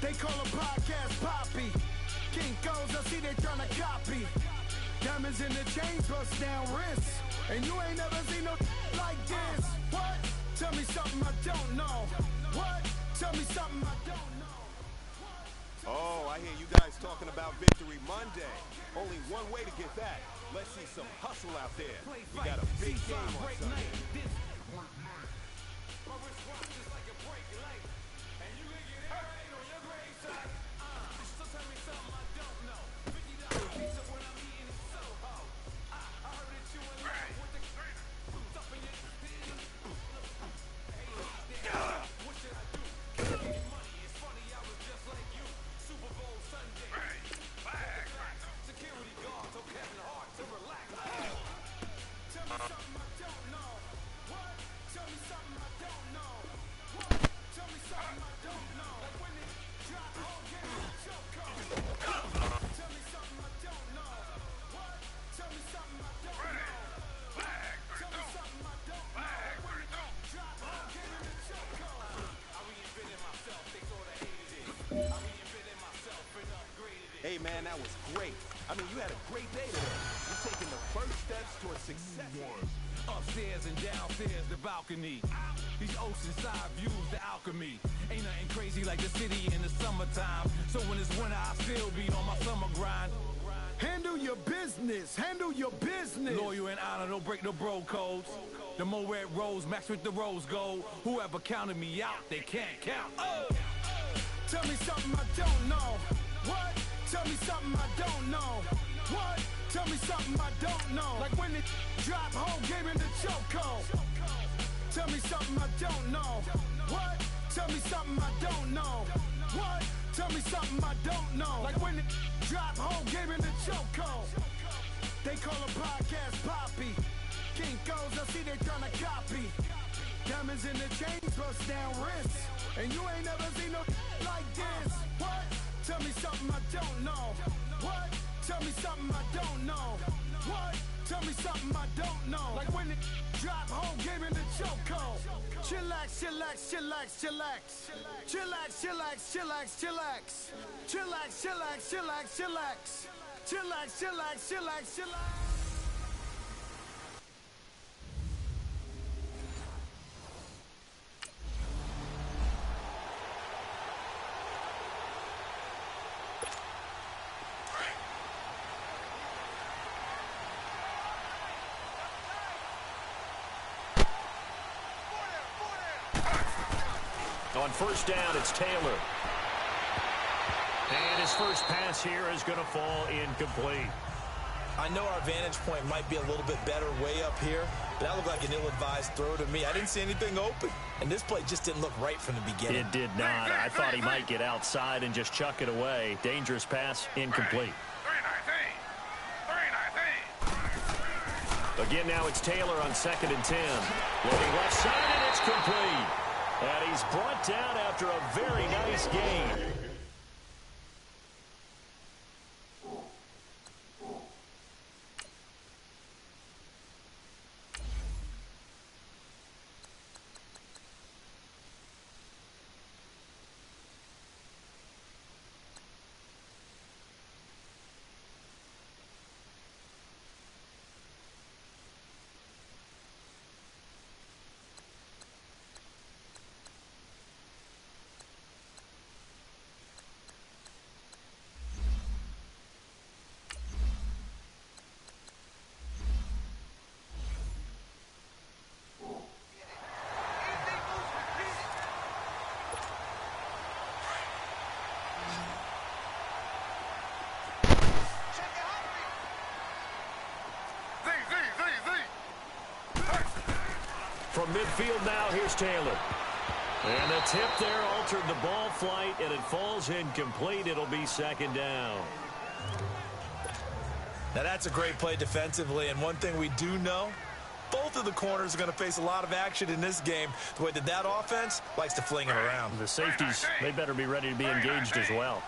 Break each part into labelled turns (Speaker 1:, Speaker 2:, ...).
Speaker 1: They call a podcast Poppy. Kinkos, I see they tryna copy. Diamonds in the chains, bust down wrists. And you ain't never seen no like this. What? Tell me something I don't know. What? Tell me something I don't know.
Speaker 2: Oh, I hear you guys talking about Victory Monday. Only one way to get that. Let's see some hustle out there. We got a big game on Sunday. Hey, man, that was great. I mean, you had a great day today. You're taking the first steps towards success.
Speaker 3: Upstairs and downstairs, the balcony. These oceanside views, the alchemy. Ain't nothing crazy like the city in the summertime. So when it's winter, I still be on my summer grind.
Speaker 1: Handle your business. Handle your business.
Speaker 3: Loyal and honor, don't break the bro codes. The more red rose, match with the rose gold. Whoever counted me out, they can't count. Oh!
Speaker 1: Tell me something I don't know. What? Tell me something I don't know. What? Tell me something I don't know. Like when it drop whole game in the chokehold. Tell me something I don't know. What? Tell me something I don't know. What? Tell me something I don't know. Like when it drop whole game in the chokehold. They call a podcast Poppy. Kinkos, I see they tryna copy. Diamonds in the chains, bust down wrists. And you ain't never seen no like this. What? Tell me something I don't know. What? Tell me something I don't know. What? Tell me something I don't know. Like when it drop whole game in the chokehold. Chillax, chillax, chillax, chillax. Chillax, chillax, chillax, chillax. Chillax, chillax, chillax, chillax. Chillax, chillax, chillax, chillax.
Speaker 4: On first down, it's Taylor. And his first pass here is going to fall incomplete.
Speaker 5: I know our vantage point might be a little bit better way up here, but that looked like an ill-advised throw to me. I didn't see anything open, and this play just didn't look right from the beginning.
Speaker 4: It did not. I thought he might get outside and just chuck it away. Dangerous pass, incomplete. Again, now it's Taylor on 2nd and 10. Looking left side, and it's complete. And he's brought down after a very nice game. From midfield now, here's Taylor. And the tip there altered the ball flight, and it falls incomplete. It'll be 2nd down.
Speaker 5: Now, that's a great play defensively, and one thing we do know, both of the corners are going to face a lot of action in this game, the way that offense likes to fling it around.
Speaker 4: The safeties, they better be ready to be engaged as well.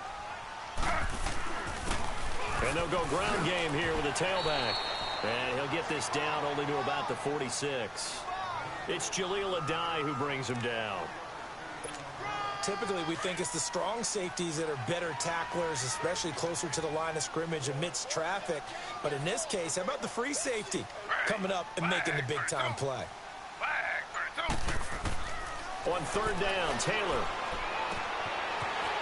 Speaker 4: And they'll go ground game here with a tailback. And he'll get this down only to about the 46. It's Jaleel Adai who brings him down.
Speaker 5: typically we think it's the strong safeties that are better tacklers, especially closer to the line of scrimmage amidst traffic. But in this case, how about the free safety coming up and making the big-time play?
Speaker 4: On third down, Taylor.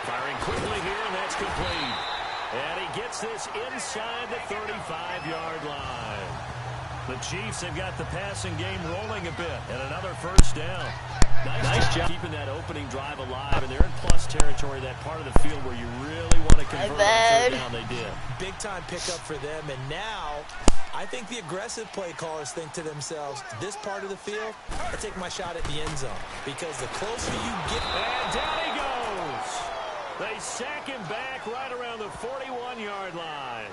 Speaker 4: Firing quickly here, and that's complete. And he gets this inside the 35-yard line. The Chiefs have got the passing game rolling a bit, and another first down. Nice job keeping that opening drive alive, and they're in plus territory, that part of the field where you really want to convert on third down. They did.
Speaker 5: Big-time pickup for them, and now I think the aggressive play callers think to themselves, this part of the field, I take my shot at the end zone, because the closer you get...
Speaker 4: And down he goes. They sack him back right around the 41-yard line.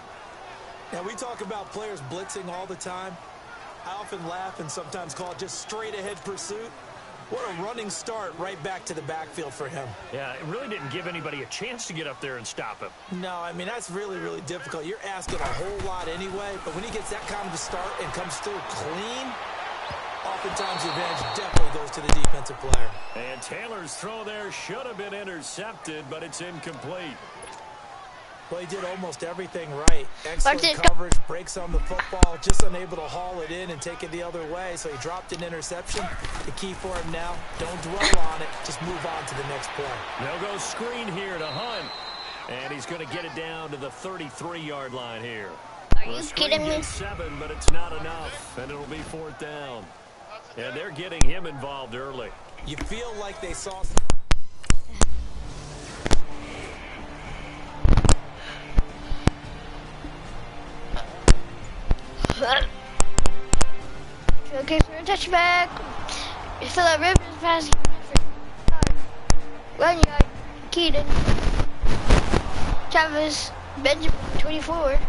Speaker 5: Now, we talk about players blitzing all the time. I often laugh and sometimes call it just straight-ahead pursuit. What a running start right back to the backfield for him.
Speaker 4: Yeah, it really didn't give anybody a chance to get up there and stop him.
Speaker 5: No, I mean, that's really, really difficult. You're asking a whole lot anyway, but when he gets that kind of a start and comes through clean, oftentimes the advantage definitely goes to the defensive player.
Speaker 4: And Taylor's throw there should have been intercepted, but it's incomplete.
Speaker 5: Well, he did almost everything right. Excellent coverage, breaks on the football, just unable to haul it in and take it the other way. So he dropped an interception. The key for him now, don't dwell on it. Just move on to the next play.
Speaker 4: They'll go screen here to Hunt. And he's going to get it down to the 33-yard line here.
Speaker 6: Are you kidding me?
Speaker 4: 7, but it's not enough, and it'll be fourth down. And they're getting him involved early.
Speaker 5: You feel like they saw...
Speaker 6: Okay, for a touchback. You feel like Rivers passing. Run yard. Keaton. Travis. Benjamin, 24.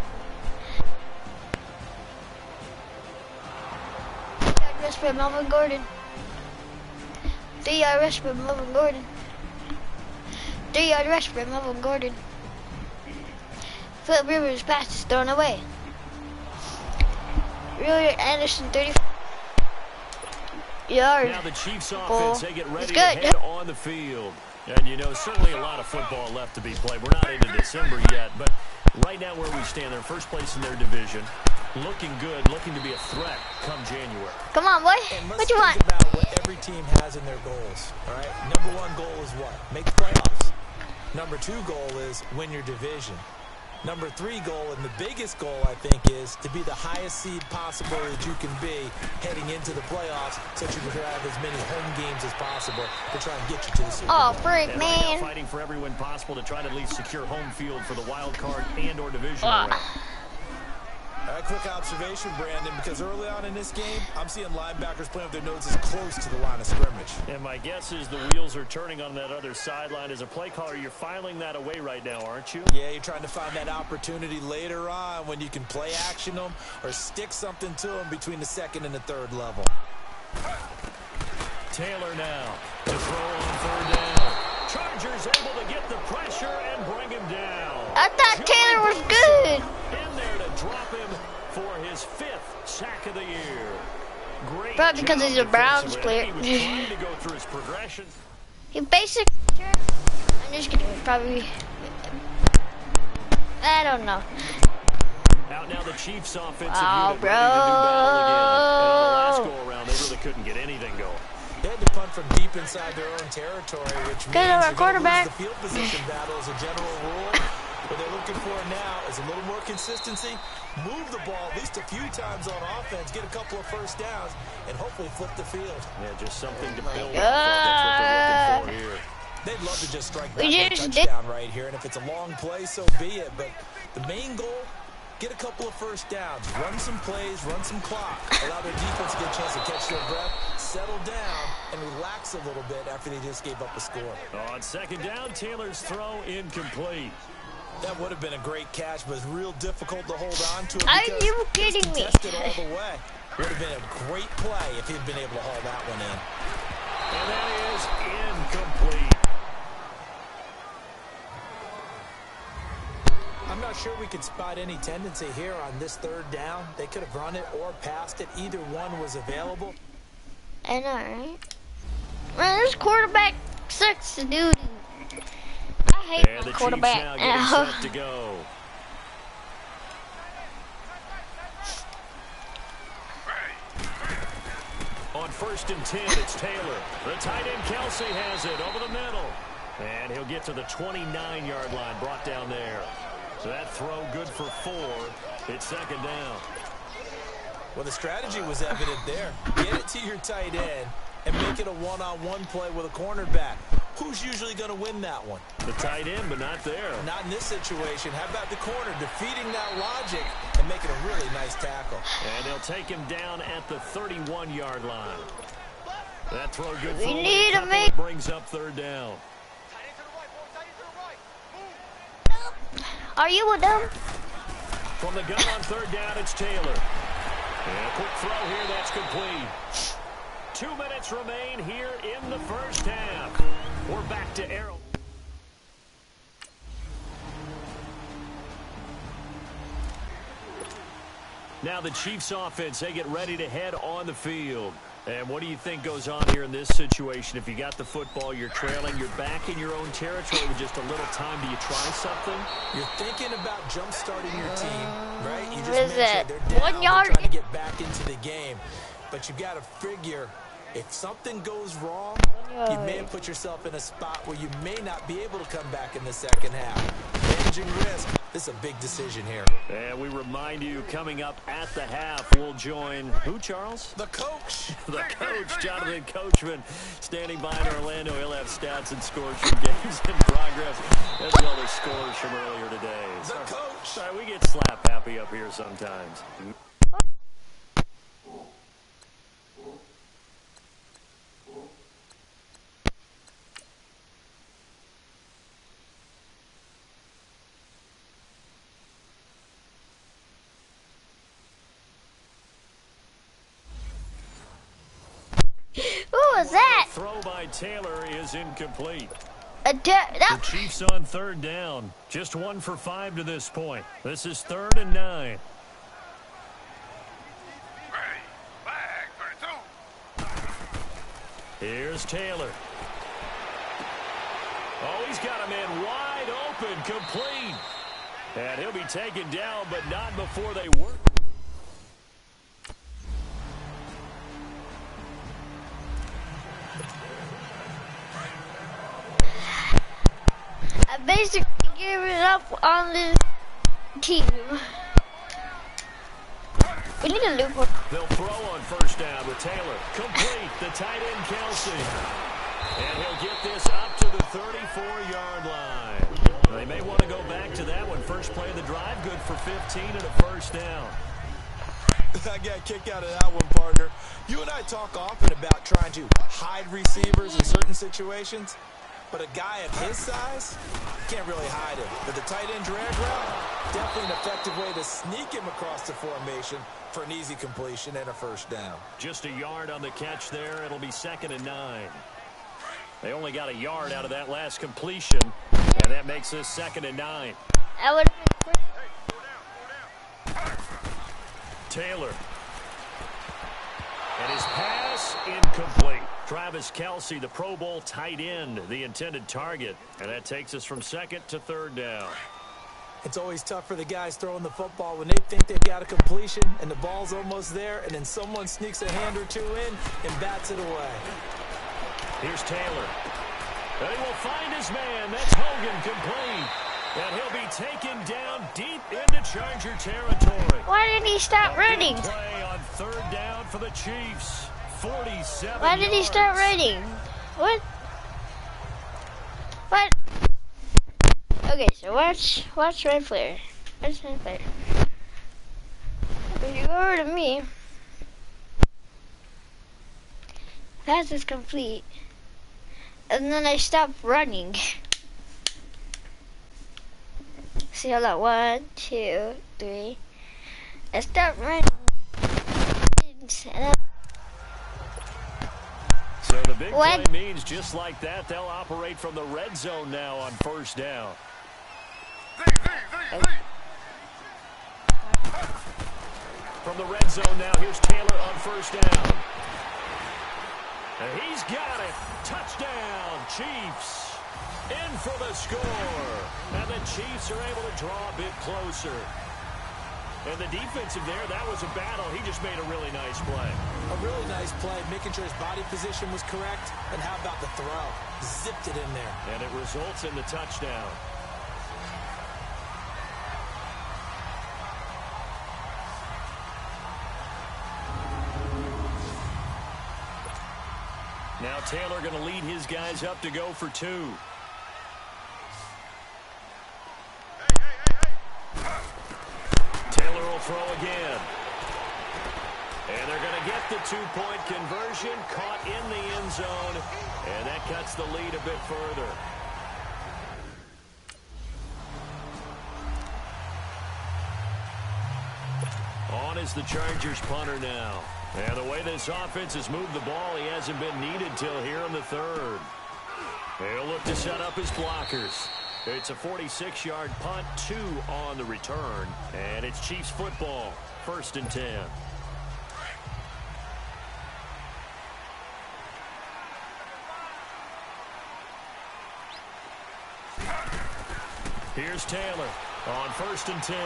Speaker 6: 3-yard rush for Melvin Gordon. 3-yard rush for Melvin Gordon. 3-yard rush for Melvin Gordon. Philip Rivers pass is thrown away. Really, Anderson, 35 yards.
Speaker 4: Now the Chiefs offense, they get ready to
Speaker 6: good.
Speaker 4: head on the field. And, you know, certainly a lot of football left to be played. We're not into December yet, but right now where we stand, they're first place in their division. Looking good, looking to be a threat come January.
Speaker 6: Come on, boy. What you want?
Speaker 5: About what every team has in their goals, all right? Number one goal is what? Make the playoffs. Number two goal is win your division. Number 3 goal, and the biggest goal, I think, is to be the highest seed possible that you can be heading into the playoffs so that you can have as many home games as possible to try and get you to the Super Bowl.
Speaker 6: Oh, freak, man.
Speaker 4: Right now, fighting for every win possible to try to at least secure home field for the wild card and or divisional round.
Speaker 5: A quick observation, Brandon, because early on in this game, I'm seeing linebackers playing with their noses close to the line of scrimmage.
Speaker 4: And my guess is the wheels are turning on that other sideline. As a play caller, you're filing that away right now, aren't you?
Speaker 5: Yeah, you're trying to find that opportunity later on when you can play action them or stick something to them between the second and the third level.
Speaker 4: Taylor now to throw on third down. Chargers able to get the pressure and bring him down.
Speaker 6: I thought Taylor was good.
Speaker 4: In there to drop him for his 5th sack of the year. Great
Speaker 6: Probably because he's a Browns player.
Speaker 4: He was trying to go through his progression.
Speaker 6: He basically, I'm just kidding, probably, I don't know.
Speaker 4: Out now the Chiefs offensive
Speaker 6: Oh,
Speaker 4: unit
Speaker 6: bro.
Speaker 4: ready to do battle again. And on the last go-around, they really couldn't get anything going.
Speaker 5: They had to punt from deep inside their own territory, which means
Speaker 6: Our
Speaker 5: they're going to
Speaker 6: quarterback.
Speaker 5: lose the field position battle as a general rule. What they're looking for now is a little more consistency, move the ball at least a few times on offense, get a couple of first downs, and hopefully flip the field.
Speaker 4: Yeah, just something to build off of. That's what they're looking for here.
Speaker 5: They'd love to just strike back a touchdown right here, and if it's a long play, so be it. But the main goal, get a couple of first downs, run some plays, run some clock, allow their defense to get a chance to catch their breath, settle down, and relax a little bit after they just gave up a score.
Speaker 4: On second down, Taylor's throw incomplete.
Speaker 5: That would have been a great catch, but it's real difficult to hold on to it.
Speaker 6: Are you kidding me?
Speaker 5: Tested all the way. Would have been a great play if he'd been able to haul that one in.
Speaker 4: And that is incomplete.
Speaker 5: I'm not sure we could spot any tendency here on this third down. They could have run it or passed it. Either one was available.
Speaker 6: I know, right? Man, this quarterback sucks, dude. hate
Speaker 4: And
Speaker 6: my
Speaker 4: the Chiefs
Speaker 6: quarterback
Speaker 4: now
Speaker 6: now.
Speaker 4: getting set to go. On 1st and 10, it's Taylor. The tight end Kelsey has it over the middle. And he'll get to the 29-yard line, brought down there. So that throw good for 4. It's 2nd down.
Speaker 5: Well, the strategy was evident there. Get it to your tight end and make it a one-on-one play with a cornerback. Who's usually going to win that one?
Speaker 4: The tight end, but not there.
Speaker 5: Not in this situation. How about the corner defeating that logic and making a really nice tackle?
Speaker 4: And they'll take him down at the 31-yard line. That throw good
Speaker 6: We
Speaker 4: for
Speaker 6: need to
Speaker 4: a
Speaker 6: make...
Speaker 4: brings up 3rd down.
Speaker 6: Are you with them?
Speaker 4: From the gun on 3rd down, it's Taylor. And a quick throw here, that's complete. 2 minutes remain here in the first half. We're back to Arrow. Now the Chiefs offense, they get ready to head on the field. And what do you think goes on here in this situation? If you got the football, you're trailing, you're back in your own territory with just a little time. Do you try something?
Speaker 5: You're thinking about jump-starting your team, right? You just
Speaker 6: What is
Speaker 5: mentioned
Speaker 6: it?
Speaker 5: they're down,
Speaker 6: 1 yard?
Speaker 5: they're trying to get back into the game. But you got to figure, if something goes wrong, you may have put yourself in a spot where you may not be able to come back in the second half. Managing risk, this is a big decision here.
Speaker 4: And we remind you, coming up at the half, we'll join who, Charles?
Speaker 5: The coach.
Speaker 4: The coach, Jonathan Coachman, standing by in Orlando. He'll have stats and scores from games in progress, as well as scores from earlier today.
Speaker 5: The coach.
Speaker 4: Sorry, we get slap happy up here sometimes.
Speaker 6: Who was that?
Speaker 4: Throw by Taylor is incomplete.
Speaker 6: A
Speaker 4: The Chiefs on 3rd down. Just 1 for 5 to this point. This is 3rd and 9. Here's Taylor. Oh, he's got a man wide open, complete. And he'll be taken down, but not before they work.
Speaker 6: I basically gave it up on this team. We need a loophole.
Speaker 4: They'll throw on 1st down with Taylor. Complete. The tight end, Kelsey. And he'll get this up to the 34-yard line. They may want to go back to that one. First play of the drive, good for 15 and a 1st down.
Speaker 5: I got a kick out of that one, partner. You and I talk often about trying to hide receivers in certain situations. But a guy of his size, can't really hide him. But the tight end drag route, definitely an effective way to sneak him across the formation for an easy completion and a 1st down.
Speaker 4: Just a yard on the catch there. It'll be 2nd and 9. They only got a yard out of that last completion, and that makes this 2nd and 9.
Speaker 6: I would
Speaker 4: Taylor. And his pass incomplete. Travis Kelsey, the Pro Bowl tight end, the intended target. And that takes us from 2nd to 3rd down.
Speaker 5: It's always tough for the guys throwing the football when they think they've got a completion and the ball's almost there, and then someone sneaks a hand or two in and bats it away.
Speaker 4: Here's Taylor. And he will find his man. That's Hogan, complete. And he'll be taken down deep into Charger territory.
Speaker 6: Why didn't he stop running?
Speaker 4: Play on 3rd down for the Chiefs. 47
Speaker 6: Why did he
Speaker 4: yards.
Speaker 6: start running? What? What? Okay, so watch my player. Watch my player. If you go over to me, pass is complete, and then I stop running. See, hold on. 1, 2, 3. I stop running.
Speaker 4: So the big play means just like that, they'll operate from the red zone now on 1st down. From the red zone now, here's Taylor on 1st down. And he's got it. Touchdown, Chiefs. In for the score. And the Chiefs are able to draw a bit closer. And the defensive there, that was a battle. He just made a really nice play.
Speaker 5: A really nice play, making sure his body position was correct. And how about the throw? Zipped it in there.
Speaker 4: And it results in the touchdown. Now Taylor going to lead his guys up to go for 2. Taylor will throw again. And they're going to get the 2-point conversion, caught in the end zone, and that cuts the lead a bit further. On is the Chargers punter now. And the way this offense has moved the ball, he hasn't been needed till here in the third. He'll look to set up his blockers. It's a 46-yard punt, 2 on the return. And it's Chiefs football, 1st and 10. Here's Taylor on 1st and 10.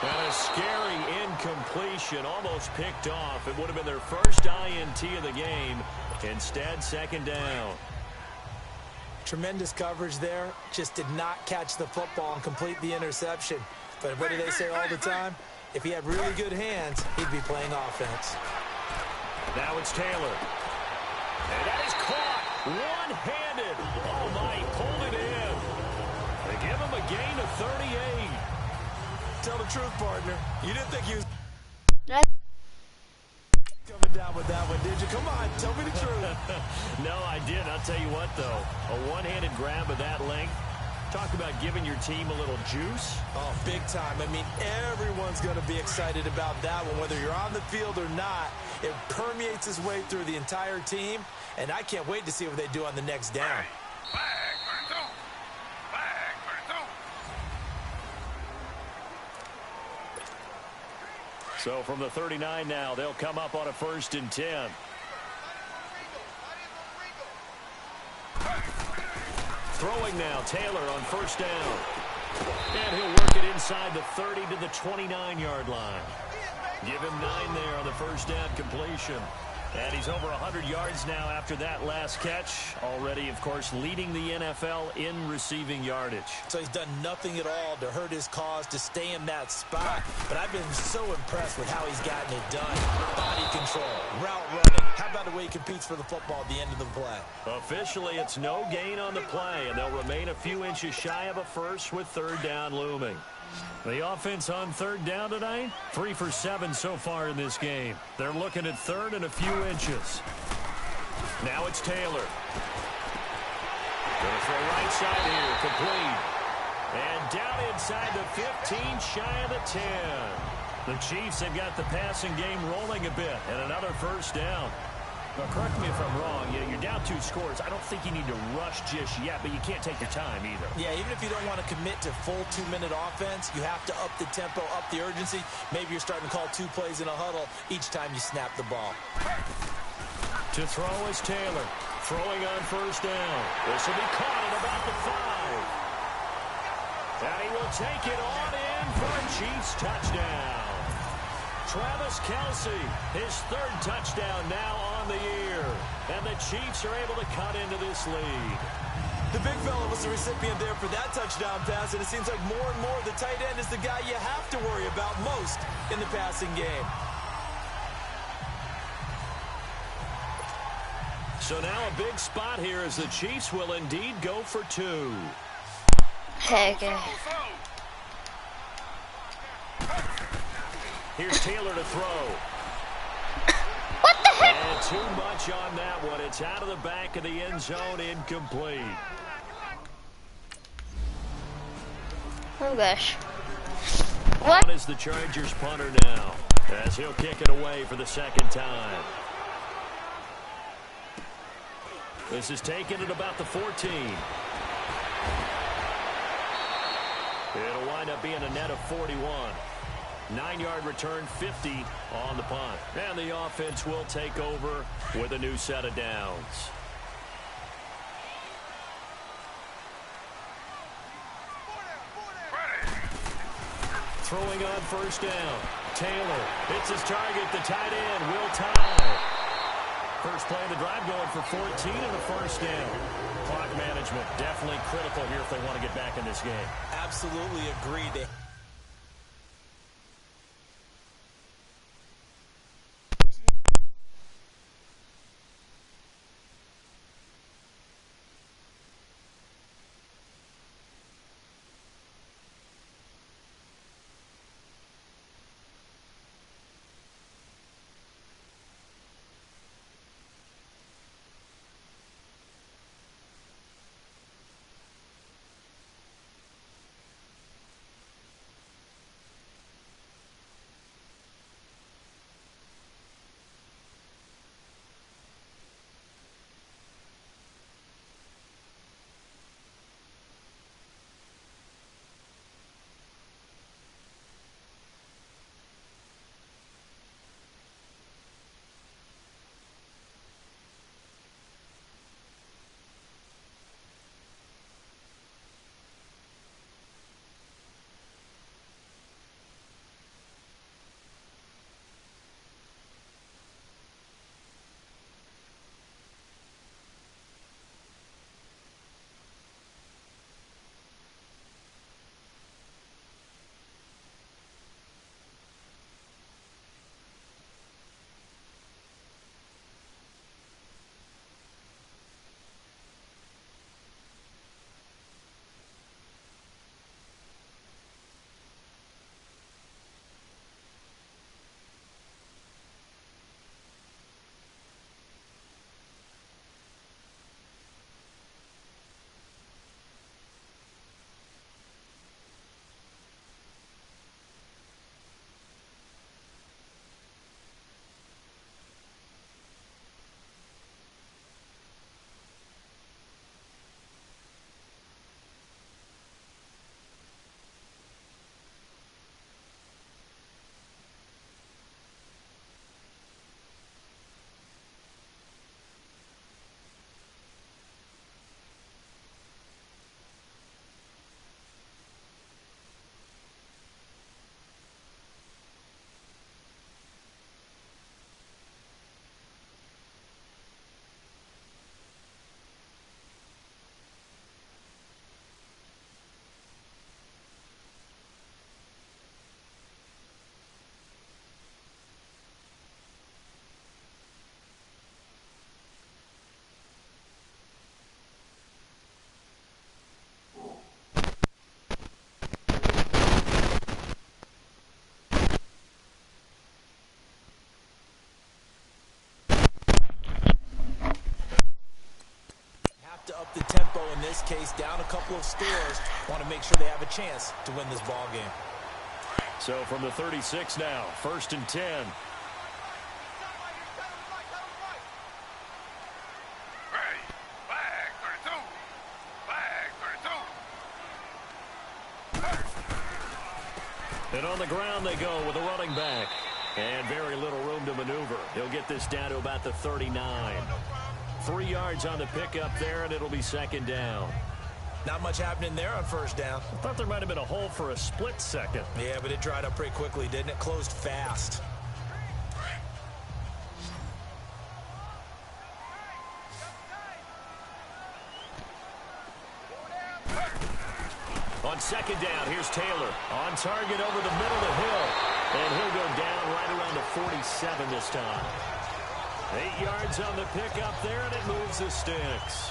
Speaker 4: And a scary incompletion, almost picked off. It would have been their first INT of the game. Instead, 2nd down.
Speaker 5: Tremendous coverage there. Just did not catch the football and complete the interception. But what do they say all the time? If he had really good hands, he'd be playing offense.
Speaker 4: Now it's Taylor. And that is caught one-handed. Oh, my, he pulled it in. They give him a gain of 38.
Speaker 5: Tell the truth, partner. You didn't think he was
Speaker 6: That's
Speaker 5: coming down with that one, did you? Come on, tell me the truth.
Speaker 4: No, I did. I'll tell you what, though. A one-handed grab of that length. Talk about giving your team a little juice.
Speaker 5: Oh, big time. I mean, everyone's going to be excited about that one, whether you're on the field or not. It permeates its way through the entire team, and I can't wait to see what they do on the next down.
Speaker 4: So from the 39 now, they'll come up on a 1st and 10. Throwing now, Taylor on 1st down. And he'll work it inside the 30 to the 29-yard line. Give him 9 there on the 1st down completion. And he's over 100 yards now after that last catch. Already, of course, leading the NFL in receiving yardage.
Speaker 5: So he's done nothing at all to hurt his cause, to stay in that spot. But I've been so impressed with how he's gotten it done. Body control, route running. How about the way he competes for the football at the end of the play?
Speaker 4: Officially, it's no gain on the play, and they'll remain a few inches shy of a first with 3rd down looming. The offense on 3rd down tonight, 3 for 7 so far in this game. They're looking at 3rd and a few inches. Now it's Taylor. Going to throw right side here, complete. And down inside the 15, shy of the 10. The Chiefs have got the passing game rolling a bit, and another 1st down. Now, correct me if I'm wrong. You're down 2 scores. I don't think you need to rush just yet, but you can't take your time either.
Speaker 5: Yeah, even if you don't want to commit to full 2-minute offense, you have to up the tempo, up the urgency. Maybe you're starting to call 2 plays in a huddle each time you snap the ball.
Speaker 4: To throw is Taylor. Throwing on 1st down. This will be caught at about the 5. And he will take it on in for a Chiefs touchdown. Travis Kelce, his 3rd touchdown now on the year. And the Chiefs are able to cut into this lead.
Speaker 5: The big fella was the recipient there for that touchdown pass, and it seems like more and more the tight end is the guy you have to worry about most in the passing game.
Speaker 4: So now a big spot here as the Chiefs will indeed go for 2.
Speaker 6: heck.
Speaker 4: Here's Taylor to throw.
Speaker 6: What the heck?
Speaker 4: And too much on that one. It's out of the back of the end zone, incomplete.
Speaker 6: Oh gosh. What?
Speaker 4: On is the Chargers punter now, as he'll kick it away for the 2nd time. This is taken at about the 14. It'll wind up being a net of 41. 9-yard return, 50 on the punt. And the offense will take over with a new set of downs. throwing on first down. Taylor hits his target, the tight end, Will Tye. First play of the drive going for 14 and a first down. Clock management definitely critical here if they want to get back in this game.
Speaker 5: Absolutely agreed. To up the tempo in this case, down a couple of scores, want to make sure they have a chance to win this ball game.
Speaker 4: So from the 36 now, 1st and 10. And on the ground they go with a running back. And very little room to maneuver. He'll get this down to about the 39. 3 yards on the pickup there, and it'll be 2nd down.
Speaker 5: Not much happening there on first down.
Speaker 4: I thought there might have been a hole for a split second.
Speaker 5: Yeah, but it dried up pretty quickly, didn't it? Closed fast.
Speaker 4: On 2nd down, here's Taylor. On target over the middle of the hill. And he'll go down right around the 47 this time. 8 yards on the pickup there, and it moves the sticks.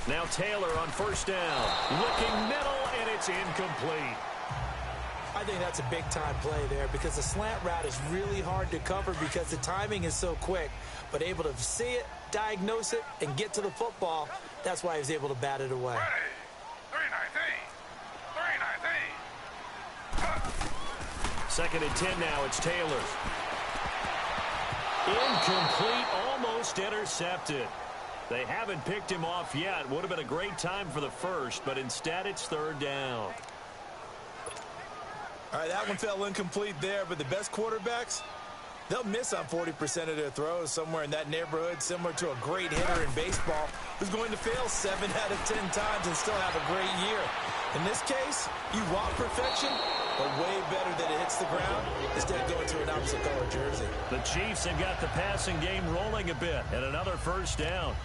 Speaker 4: Now Taylor on first down. Looking middle, and it's incomplete.
Speaker 5: I think that's a big-time play there because the slant route is really hard to cover because the timing is so quick. But able to see it, diagnose it, and get to the football, that's why he was able to bat it away.
Speaker 4: 2nd and 10 now, it's Taylor. Incomplete, almost intercepted. They haven't picked him off yet. Would have been a great time for the first, but instead it's 3rd down.
Speaker 5: All right, that one fell incomplete there, but the best quarterbacks, they'll miss on 40% of their throws, somewhere in that neighborhood, similar to a great hitter in baseball who's going to fail 7 out of 10 times and still have a great year. In this case, you want perfection, but way better that it hits the ground instead of going to an opposite color jersey.
Speaker 4: The Chiefs have got the passing game rolling a bit, and another first down.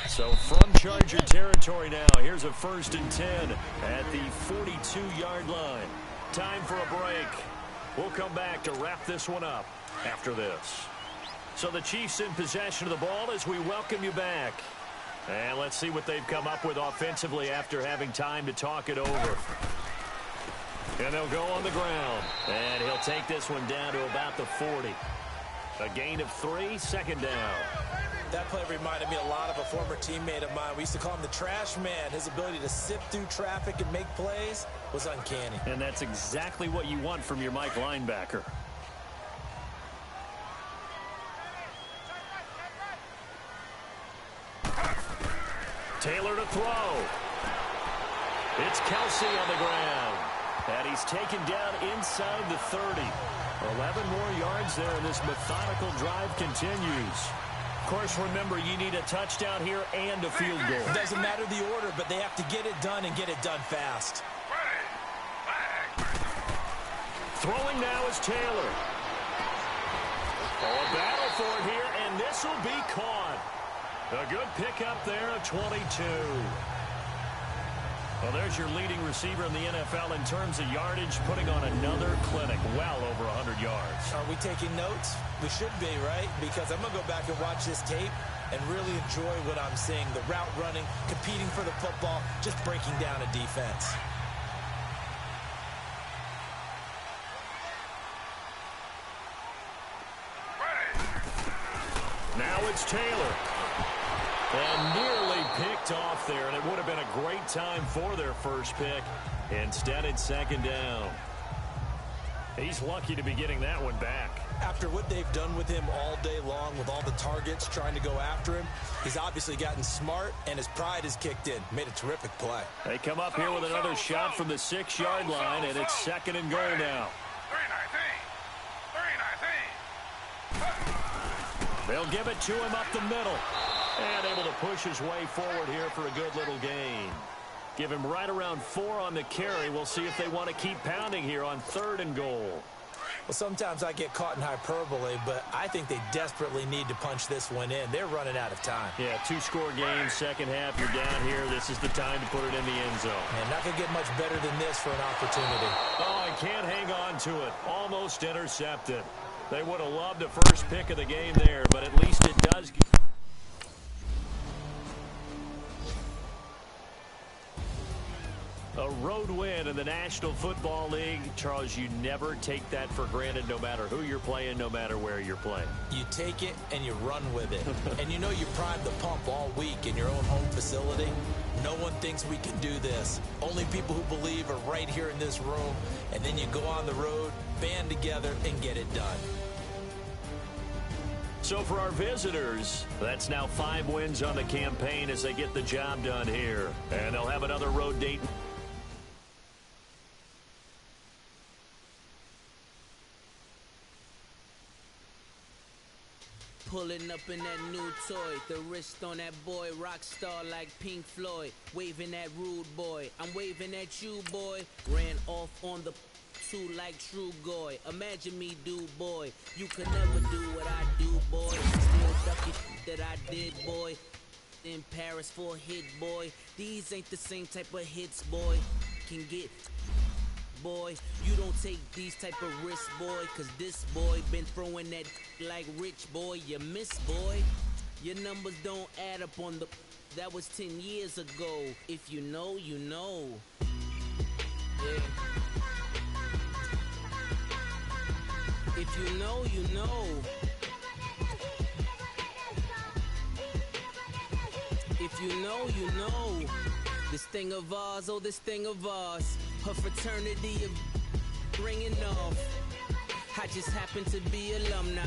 Speaker 4: So from Charger territory now, here's a 1st and 10 at the 42-yard line. Time for a break. We'll come back to wrap this one up after this. So the Chiefs in possession of the ball as we welcome you back. And let's see what they've come up with offensively after having time to talk it over. And they'll go on the ground. And he'll take this one down to about the 40. A gain of 3, 2nd down.
Speaker 5: That play reminded me a lot of a former teammate of mine. We used to call him the trash man. His ability to sift through traffic and make plays was uncanny.
Speaker 4: And that's exactly what you want from your Mike linebacker. Taylor to throw. It's Kelsey on the ground. And he's taken down inside the 30. 11 more yards there, and this methodical drive continues. Of course, remember, you need a touchdown here and a field goal.
Speaker 5: It doesn't matter the order, but they have to get it done and get it done fast.
Speaker 4: Throwing now is Taylor. Oh, a battle for it here, and this will be caught. A good pickup there of 22. Well, there's your leading receiver in the NFL in terms of yardage, putting on another clinic, well over 100 yards.
Speaker 5: Are we taking notes? We should be, right? Because I'm going to go back and watch this tape and really enjoy what I'm seeing. The route running, competing for the football, just breaking down a defense.
Speaker 4: Now it's Taylor. And nearly picked off there, and it would have been a great time for their first pick. Instead, it's 2nd down. He's lucky to be getting that one back.
Speaker 5: After what they've done with him all day long, with all the targets trying to go after him, he's obviously gotten smart, and his pride has kicked in. Made a terrific play.
Speaker 4: They come up here with another shot from the 6-yard line, and it's 2nd and goal now. They'll give it to him up the middle. And able to push his way forward here for a good little gain. Give him right around 4 on the carry. We'll see if they want to keep pounding here on 3rd and goal.
Speaker 5: Well, sometimes I get caught in hyperbole, but I think they desperately need to punch this one in. They're running out of time.
Speaker 4: Yeah, 2-score game, second half, you're down here. This is the time to put it in the end zone.
Speaker 5: And not going to get much better than this for an opportunity.
Speaker 4: Oh, I can't hang on to it. Almost intercepted. They would have loved the first pick of the game there, but at least it does. A road win in the National Football League. Charles, you never take that for granted no matter who you're playing, no matter where you're playing.
Speaker 5: You take it and you run with it. And you know you primed the pump all week in your own home facility. No one thinks we can do this. Only people who believe are right here in this room. And then you go on the road, band together, and get it done.
Speaker 4: So for our visitors, that's now 5 wins on the campaign as they get the job done here. And they'll have another road date.
Speaker 7: Pulling up in that new toy, the wrist on that boy, rock star like Pink Floyd, waving at rude boy, I'm waving at you boy, ran off on the two like True Goy, imagine me do boy, you could never do what I do boy, still ducky that I did boy, in Paris for a hit boy, these ain't the same type of hits boy, can get boy, you don't take these type of risks, boy, cause this boy been throwing that like rich boy, you miss boy, your numbers don't add up on the, that was 10 years ago, if you know, you know, yeah, if you know, you know, if you know, you know, this thing of ours, oh this thing of ours, her fraternity of ringing off. I just happen to be alumni.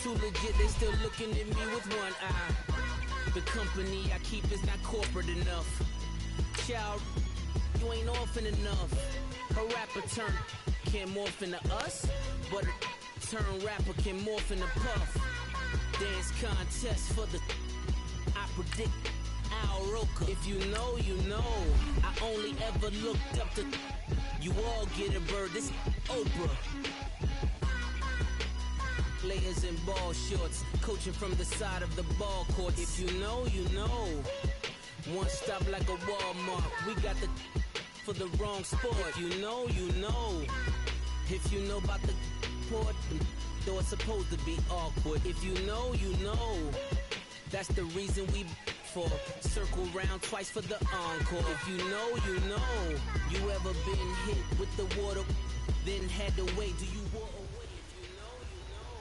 Speaker 7: Too legit, they still looking at me with one eye. The company I keep is not corporate enough. Child, you ain't orphan enough. A rapper turn can morph into us, but a turn rapper can morph into Puff. Dance contest for the I predict Al Roker. If you know, you know. I only ever looked up to you all get a bird. This Oprah. Players in ball shorts, coaching from the side of the ball court. If you know, you know. One stop like a Walmart. We got the for the wrong sport. If you know, you know. If you know about the port, though it's supposed to be awkward. If you know, you know. That's the reason we for circle round twice for the encore. If you know, you know. You ever been hit with the water, then had to wait? Do you walk away? If you know, you know.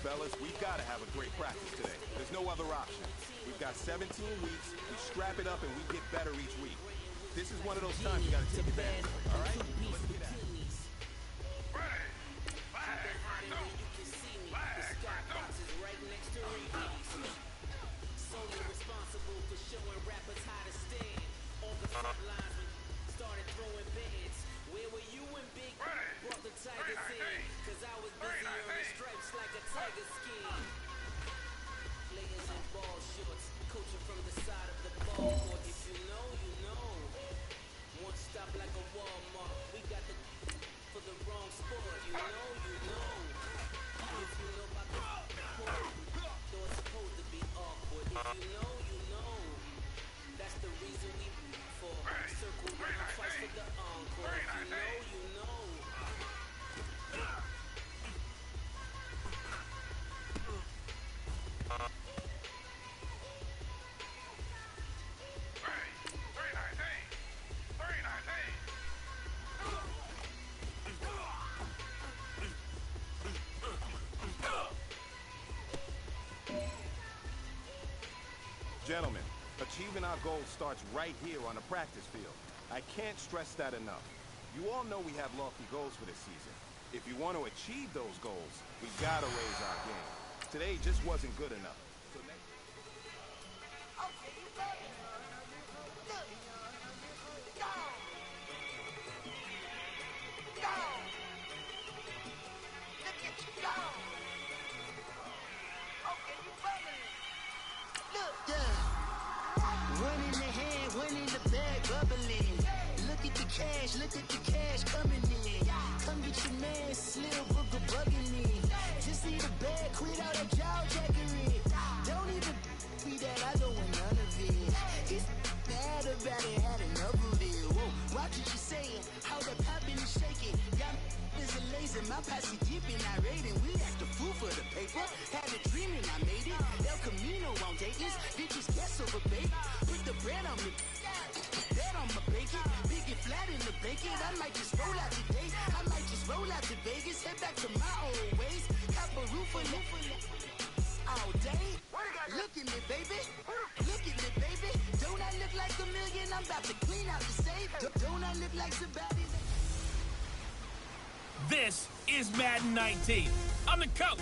Speaker 2: Fellas, we've got to have a great practice today. There's no other option. We've got 17 weeks. We strap it up and we get better each week. This is one of those times you got to take advantage of it, all right? Let's get at it. Gentlemen, achieving our goals starts right here on the practice field. I can't stress that enough. You all know we have lofty goals for this season. If you want to achieve those goals, we've got to raise our game. Today just wasn't good enough.
Speaker 1: Look at the cash coming in. Come get your man, Slim Booker bugging me. Just see the bag, quit all that jaw jackery. Don't even be that, I don't want none of it. It's bad about it, had enough of it. Whoa, watch what you saying, how the poppin' and shaking. Y'all is a lazy, my posse dipping, I raiding. We act a fool for the paper. Had a dream and I made it. El Camino on Dayton's, bitches guess over bait. Put the bread on me. Bet on my bacon, big and flat in the bacon. I might just roll out today. I might just roll out to Vegas, head back to my old ways. Cop a roof all day. Look at me, baby. Look at me, baby. Don't I look like a million? I'm about to clean out the safe. Don't I look like somebody?
Speaker 8: This is Madden 19. I'm the coach.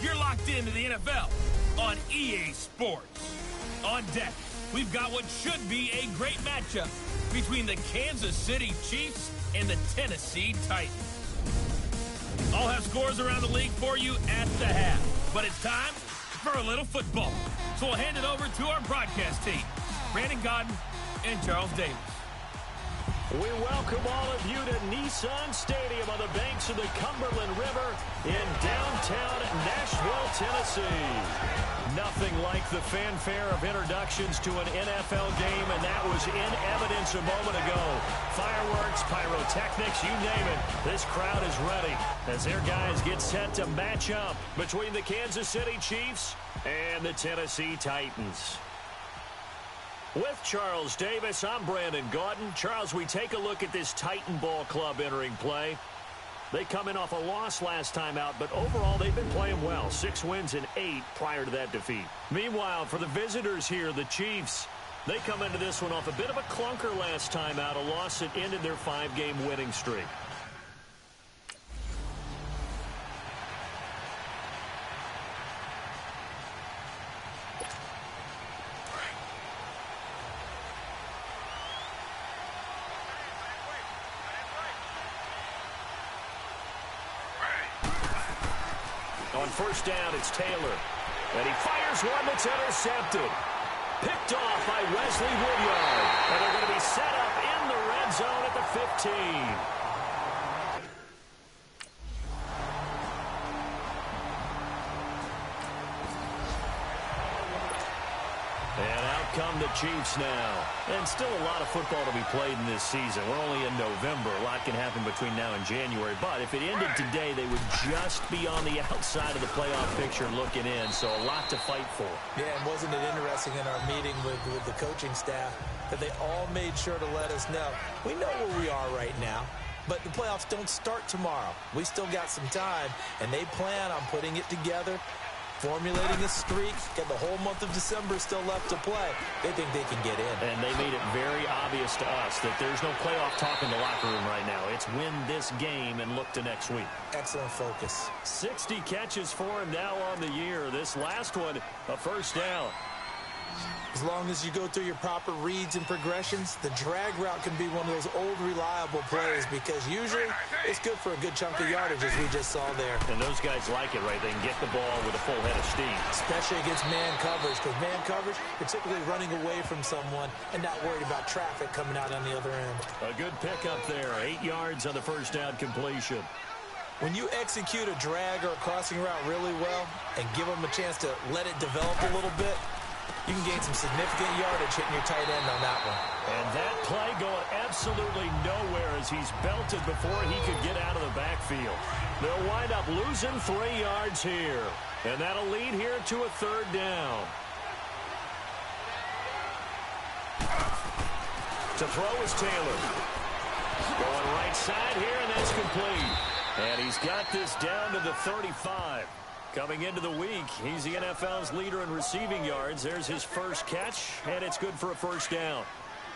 Speaker 8: You're locked into the NFL on EA Sports. On deck, we've got what should be a great matchup between the Kansas City Chiefs and the Tennessee Titans. I'll have scores around the league for you at the half, but it's time for a little football. So we'll hand it over to our broadcast team, Brandon Godden and Charles Davis.
Speaker 4: We welcome all of you to Nissan Stadium on the banks of the Cumberland River in downtown Nashville, Tennessee. Nothing like the fanfare of introductions to an NFL game, and that was in evidence a moment ago. Fireworks, pyrotechnics, you name it. This crowd is ready as their guys get set to match up between the Kansas City Chiefs and the Tennessee Titans. With Charles Davis, I'm Brandon Gaudin. Charles, we take a look at this Titan Ball Club entering play. They come in off a loss last time out, but overall they've been playing well. 6 wins and 8 prior to that defeat. Meanwhile, for the visitors here, the Chiefs, they come into this one off a bit of a clunker last time out, a loss that ended their 5-game winning streak. first down, it's Taylor. And he fires one that's intercepted. Picked off by Wesley Woodyard. And they're going to be set up in the red zone at the 15. And out come the Chiefs now. And still a lot of football to be played in this season. We're only in November. A lot can happen between now and January. But if it ended today, they would just be on the outside of the playoff picture looking in. So a lot to fight for.
Speaker 5: Yeah, and wasn't it interesting in our meeting with the coaching staff that they all made sure to let us know. We know where we are right now, but the playoffs don't start tomorrow. We still got some time, and they plan on putting it together, formulating a streak, get the whole month of December still left to play. They think they can get in.
Speaker 4: And they made it very obvious to us that there's no playoff talk in the locker room right now. It's win this game and look to next week.
Speaker 5: Excellent focus.
Speaker 4: 60 catches for him now on the year. This last one, a first down.
Speaker 5: As long as you go through your proper reads and progressions, the drag route can be one of those old reliable plays because usually it's good for a good chunk of yardage, as we just saw there.
Speaker 4: And those guys like it, right? They can get the ball with a full head of steam.
Speaker 5: Especially against man coverage, because man coverage, you're typically running away from someone and not worried about traffic coming out on the other end.
Speaker 4: A good pickup there. 8 yards on the first down completion.
Speaker 5: When you execute a drag or a crossing route really well and give them a chance to let it develop a little bit, you can gain some significant yardage hitting your tight end on that one.
Speaker 4: And that play going absolutely nowhere as he's belted before he could get out of the backfield. They'll wind up losing 3 yards here. And that'll lead here to a third down. To throw is Taylor. Going right side here, and that's complete. And he's got this down to the 35. Coming into the week, he's the NFL's leader in receiving yards. There's his first catch, and it's good for a first down.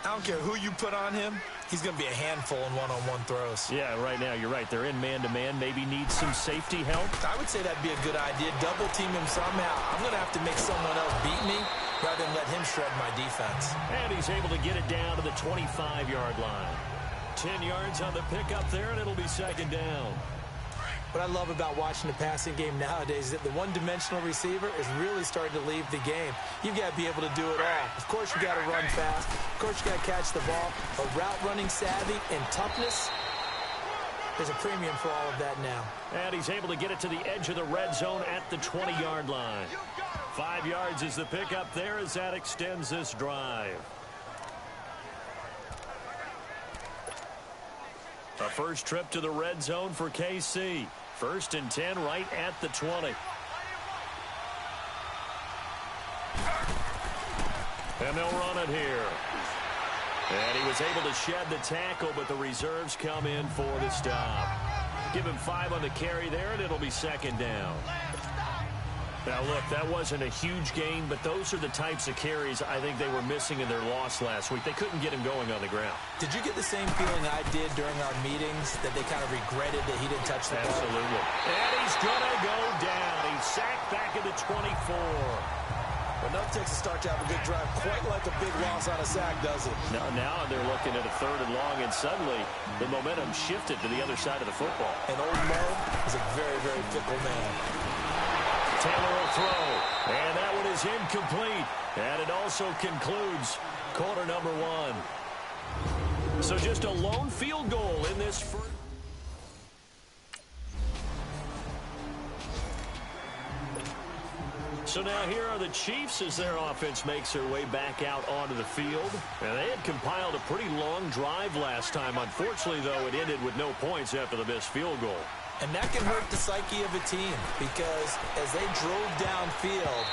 Speaker 5: I don't care who you put on him. He's going to be a handful in one-on-one throws.
Speaker 4: Yeah, right now, you're right. They're in man-to-man. Maybe need some safety help.
Speaker 5: I would say that'd be a good idea. Double team him somehow. I'm going to have to make someone else beat me rather than let him shred my defense.
Speaker 4: And he's able to get it down to the 25-yard line. 10 yards on the pickup there, and it'll be second down.
Speaker 5: What I love about watching the passing game nowadays is that the one-dimensional receiver is really starting to leave the game. You've got to be able to do it all. Of course, you got to run fast. Of course, you got to catch the ball. But route running savvy and toughness, there's a premium for all of that now.
Speaker 4: And he's able to get it to the edge of the red zone at the 20-yard line. 5 yards is the pickup there as that extends this drive. A first trip to the red zone for KC. 1st and 10 right at the 20. And they'll run it here. And he was able to shed the tackle, but the reserves come in for the stop. Give him 5 on the carry there, and it'll be second down. Now, look, that wasn't a huge gain, but those are the types of carries I think they were missing in their loss last week. They couldn't get him going on the ground.
Speaker 5: Did you get the same feeling I did during our meetings, that they kind of regretted that he didn't touch the ball?
Speaker 4: Absolutely. And he's going to go down. He's sacked back at the 24.
Speaker 5: Enough takes a start to have a good drive, quite like a big loss on a sack, does it?
Speaker 4: Now they're looking at a 3rd and long, and suddenly the momentum shifted to the other side of the football.
Speaker 5: And old Mo is a very, very fickle man.
Speaker 4: Taylor will throw, and that one is incomplete. And it also concludes quarter number 1. So just a lone field goal in this first. So now here are the Chiefs as their offense makes their way back out onto the field. And they had compiled a pretty long drive last time. Unfortunately, though, it ended with no points after the missed field goal.
Speaker 5: And that can hurt the psyche of a team because as they drove downfield,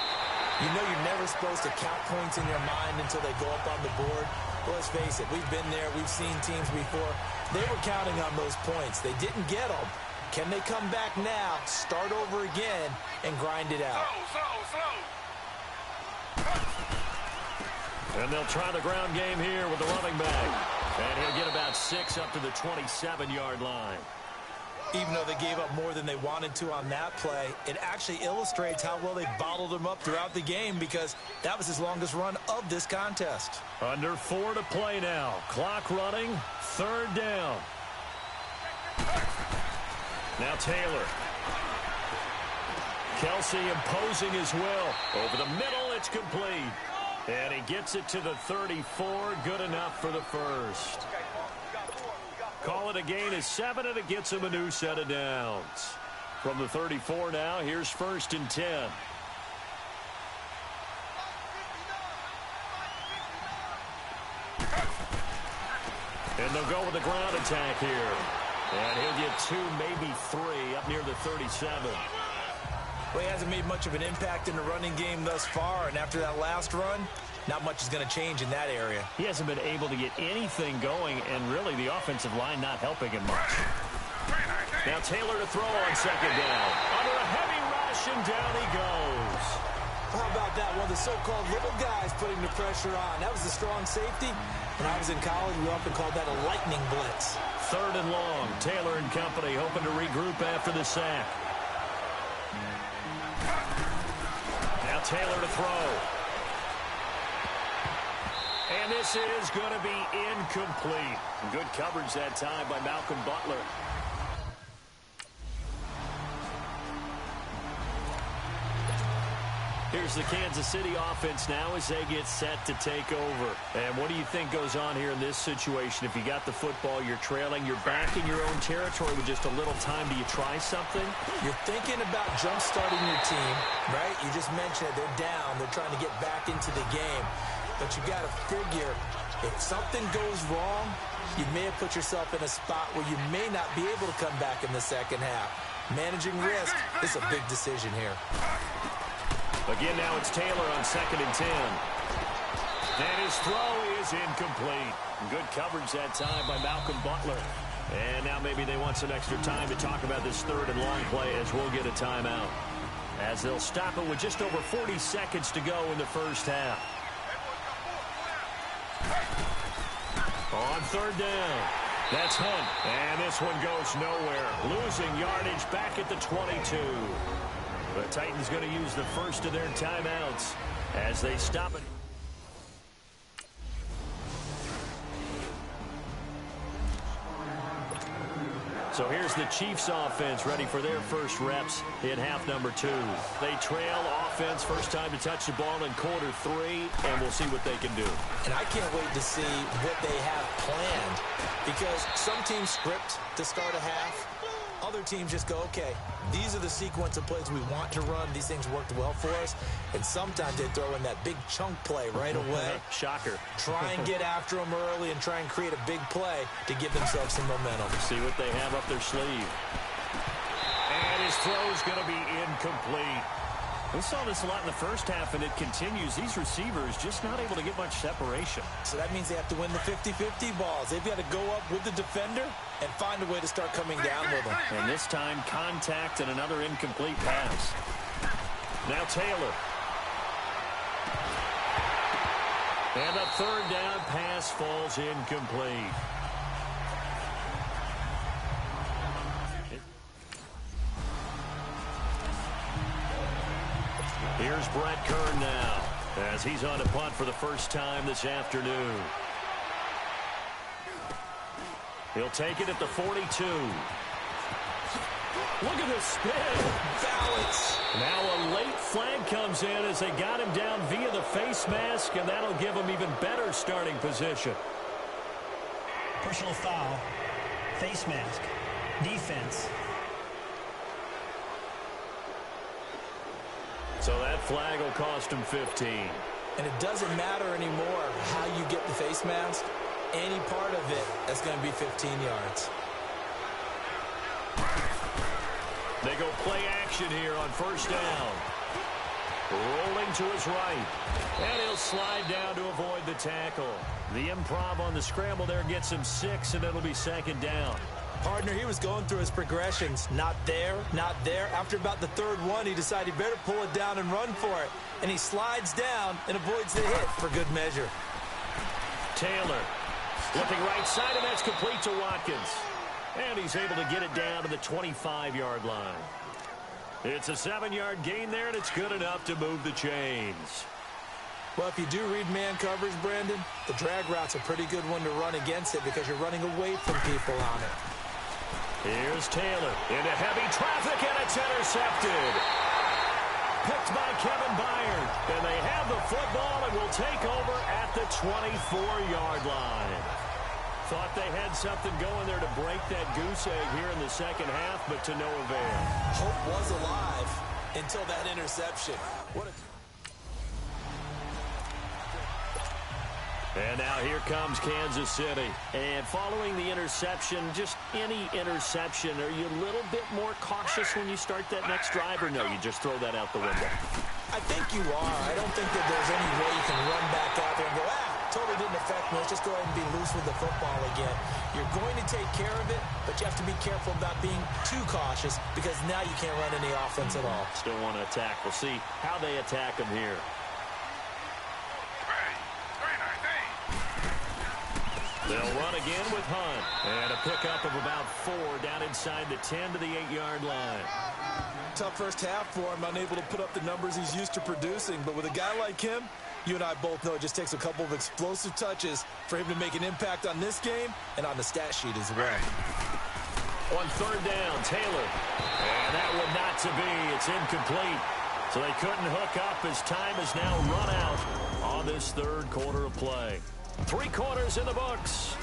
Speaker 5: you know you're never supposed to count points in your mind until they go up on the board. But let's face it, we've been there. We've seen teams before. They were counting on those points. They didn't get them. Can they come back now, start over again, and grind it out?
Speaker 4: And they'll try the ground game here with the running back. And he'll get about 6 up to the 27-yard line.
Speaker 5: Even though they gave up more than they wanted to on that play, it actually illustrates how well they bottled him up throughout the game because that was his longest run of this contest.
Speaker 4: Under 4 to play now. Clock running. 3rd down. Now Taylor. Kelsey imposing his will. Over the middle, it's complete. And he gets it to the 34. Good enough for the first. Call it a gain of 7, and it gets him a new set of downs. From the 34 now, here's 1st and 10. And they'll go with the ground attack here. And he'll get 2, maybe 3, up near the 37.
Speaker 5: Well, he hasn't made much of an impact in the running game thus far, and after that last run, not much is going to change in that area.
Speaker 4: He hasn't been able to get anything going, and really the offensive line not helping him much. Now Taylor to throw on 2nd down. Under a heavy rush, and down he goes.
Speaker 5: How about that? One of the so-called little guys putting the pressure on. That was a strong safety. When I was in college, we often called that a lightning blitz.
Speaker 4: 3rd and long. Taylor and company hoping to regroup after the sack. Now Taylor to throw. And this is going to be incomplete. Good coverage that time by Malcolm Butler. Here's the Kansas City offense now as they get set to take over. And what do you think goes on here in this situation? If you got the football, you're trailing, you're back in your own territory with just a little time. Do you try something?
Speaker 5: You're thinking about jump-starting your team, right? You just mentioned it. They're down. They're trying to get back into the game. But you got to figure, if something goes wrong, you may have put yourself in a spot where you may not be able to come back in the second half. Managing risk is a big decision here.
Speaker 4: Again, now it's Taylor on 2nd and 10. And his throw is incomplete. Good coverage that time by Malcolm Butler. And now maybe they want some extra time to talk about this 3rd and long play as we'll get a timeout. As they'll stop it with just over 40 seconds to go in the first half. On 3rd down. That's Hunt. And this one goes nowhere. Losing yardage back at the 22. The Titans going to use the first of their timeouts as they stop it. So here's the Chiefs offense ready for their first reps in half number 2. They trail offense, first time to touch the ball in quarter 3, and we'll see what they can do.
Speaker 5: And I can't wait to see what they have planned, because some teams script to start a half. Other teams just go, okay, these are the sequence of plays we want to run. These things worked well for us. And sometimes they throw in that big chunk play right away.
Speaker 4: Shocker.
Speaker 5: Try and get after them early and try and create a big play to give themselves some momentum.
Speaker 4: See what they have up their sleeve. And his throw is going to be incomplete. We saw this a lot in the first half, and it continues. These receivers just not able to get much separation.
Speaker 5: So that means they have to win the 50-50 balls. They've got to go up with the defender and find a way to start coming down with them.
Speaker 4: And this time, contact and another incomplete pass. Now Taylor. And a 3rd down pass falls incomplete. Here's Brett Kern now as he's on a punt for the first time this afternoon. He'll take it at the 42. Look at the spin. Balance. Now a late flag comes in as they got him down via the face mask, and that'll give him even better starting position.
Speaker 9: Personal foul, face mask, defense.
Speaker 4: So that flag will cost him 15.
Speaker 5: And it doesn't matter anymore how you get the face mask. Any part of it, that's going to be 15 yards.
Speaker 4: They go play action here on 1st down. Rolling to his right. And he'll slide down to avoid the tackle. The improv on the scramble there gets him 6, and it'll be 2nd down.
Speaker 5: Partner, he was going through his progressions. Not there, not there. After about the 3rd one, he decided he better pull it down and run for it. And he slides down and avoids the hit for good measure.
Speaker 4: Taylor looking right side, and that's complete to Watkins. And he's able to get it down to the 25-yard line. It's a 7-yard gain there, and it's good enough to move the chains.
Speaker 5: Well, if you do read man coverage, Brandon, the drag route's a pretty good one to run against it because you're running away from people on it.
Speaker 4: Here's Taylor into heavy traffic, and it's intercepted. picked by Kevin Byard. And they have the football and will take over at the 24-yard line. Thought they had something going there to break that goose egg here in the second half, but to no avail.
Speaker 5: Hope was alive until that interception.
Speaker 4: And now here comes Kansas City. And following the interception, just any interception, are you a little bit more cautious when you start that next drive, or no, you just throw that out the window?
Speaker 5: I think you are. I don't think that there's any way you can run back out there and go, totally didn't affect me. Let's just go ahead and be loose with the football again. You're going to take care of it, but you have to be careful about being too cautious because now you can't run any offense at all.
Speaker 4: Still want to attack. We'll see how they attack him here. They'll run again with Hunt. And a pickup of about 4 down inside the 10 to the 8-yard line.
Speaker 5: Tough first half for him, unable to put up the numbers he's used to producing. But with a guy like him, you and I both know it just takes a couple of explosive touches for him to make an impact on this game and on the stat sheet as well.
Speaker 4: On third down, Taylor. And that one not to be. It's incomplete. So they couldn't hook up as time has now run out on this third quarter of play. 3 quarters in the books.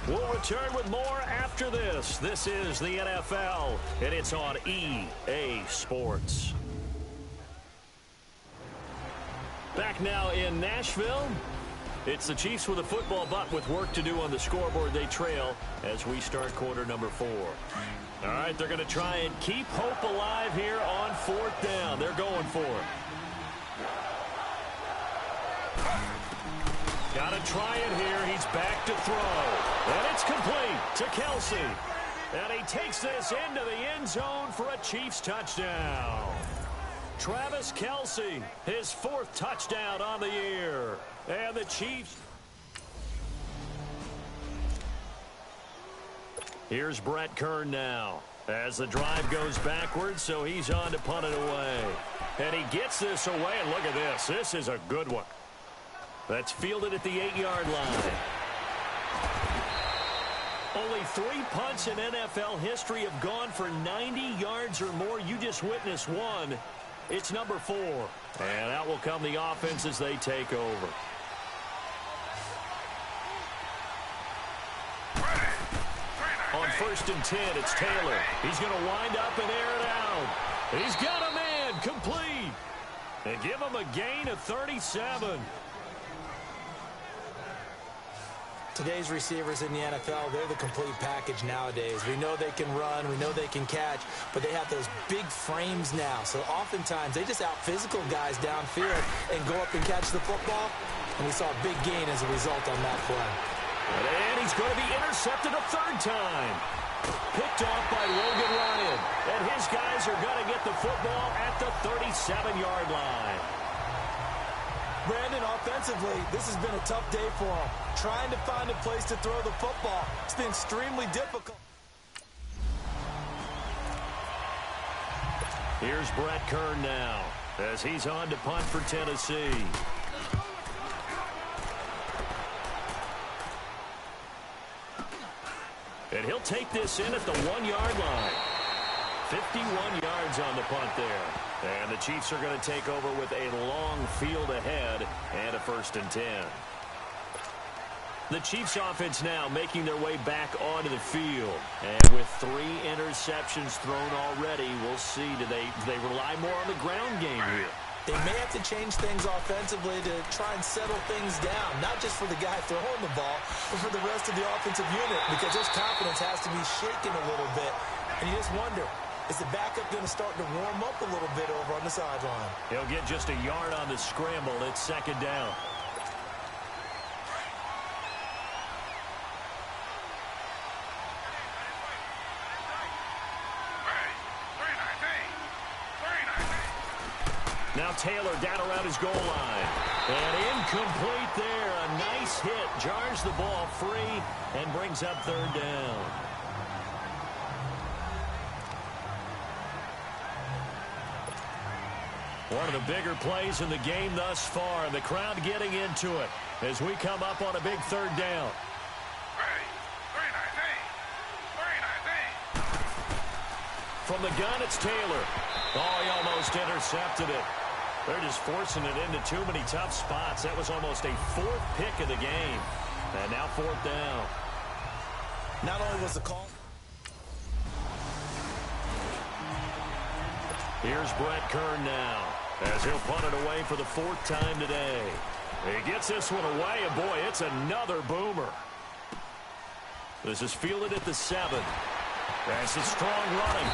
Speaker 4: We'll return with more after this. This is the NFL, and it's on EA Sports. Back now in Nashville. It's the Chiefs with a football, but with work to do on the scoreboard. They trail as we start quarter number 4. All right, they're going to try and keep hope alive here on 4th down. They're going for it. Got to try it here. He's back to throw. And it's complete to Kelsey. And he takes this into the end zone for a Chiefs touchdown. Travis Kelsey, his 4th touchdown on the year. And the Chiefs. Here's Brett Kern now as the drive goes backwards, so he's on to punt it away. And he gets this away, and look at this. This is a good one. That's fielded at the 8-yard line. Only 3 punts in NFL history have gone for 90 yards or more. You just witnessed one. It's number 4. And out will come the offense as they take over. On 1st and 10, it's Taylor. He's going to wind up and air it out. He's got a man complete. And give him a gain of 37.
Speaker 5: Today's receivers in the NFL, they're the complete package nowadays. We know they can run, we know they can catch, but they have those big frames now. So oftentimes they just out-physical guys downfield and go up and catch the football. And we saw a big gain as a result on that play.
Speaker 4: And he's going to be intercepted a 3rd time. Picked off by Logan Ryan. And his guys are going to get the football at the 37-yard line.
Speaker 5: Brandon, offensively, this has been a tough day for him. Trying to find a place to throw the football. It's been extremely difficult.
Speaker 4: Here's Brett Kern now as he's on to punt for Tennessee. And he'll take this in at the 1-yard line. 51 yards on the punt there. And the Chiefs are going to take over with a long field ahead and a 1st and 10. The Chiefs offense now making their way back onto the field. And with 3 interceptions thrown already, we'll see. Do they rely more on the ground game here?
Speaker 5: They may have to change things offensively to try and settle things down, not just for the guy throwing the ball, but for the rest of the offensive unit, because his confidence has to be shaken a little bit. And you just wonder, is the backup going to start to warm up a little bit over on the sideline?
Speaker 4: He'll get just a yard on the scramble. It's 2nd down. Now Taylor down around his goal line. And incomplete there. A nice hit. Jars the ball free and brings up 3rd down. One of the bigger plays in the game thus far. And the crowd getting into it as we come up on a big 3rd down. From the gun, it's Taylor. Oh, he almost intercepted it. They're just forcing it into too many tough spots. That was almost a fourth pick of the game. And now fourth down.
Speaker 5: Not only was the call.
Speaker 4: Here's Brett Kern now, as he'll punt it away for the fourth time today. He gets this one away, and boy, it's another boomer. This is fielded at the 7. That's a strong running.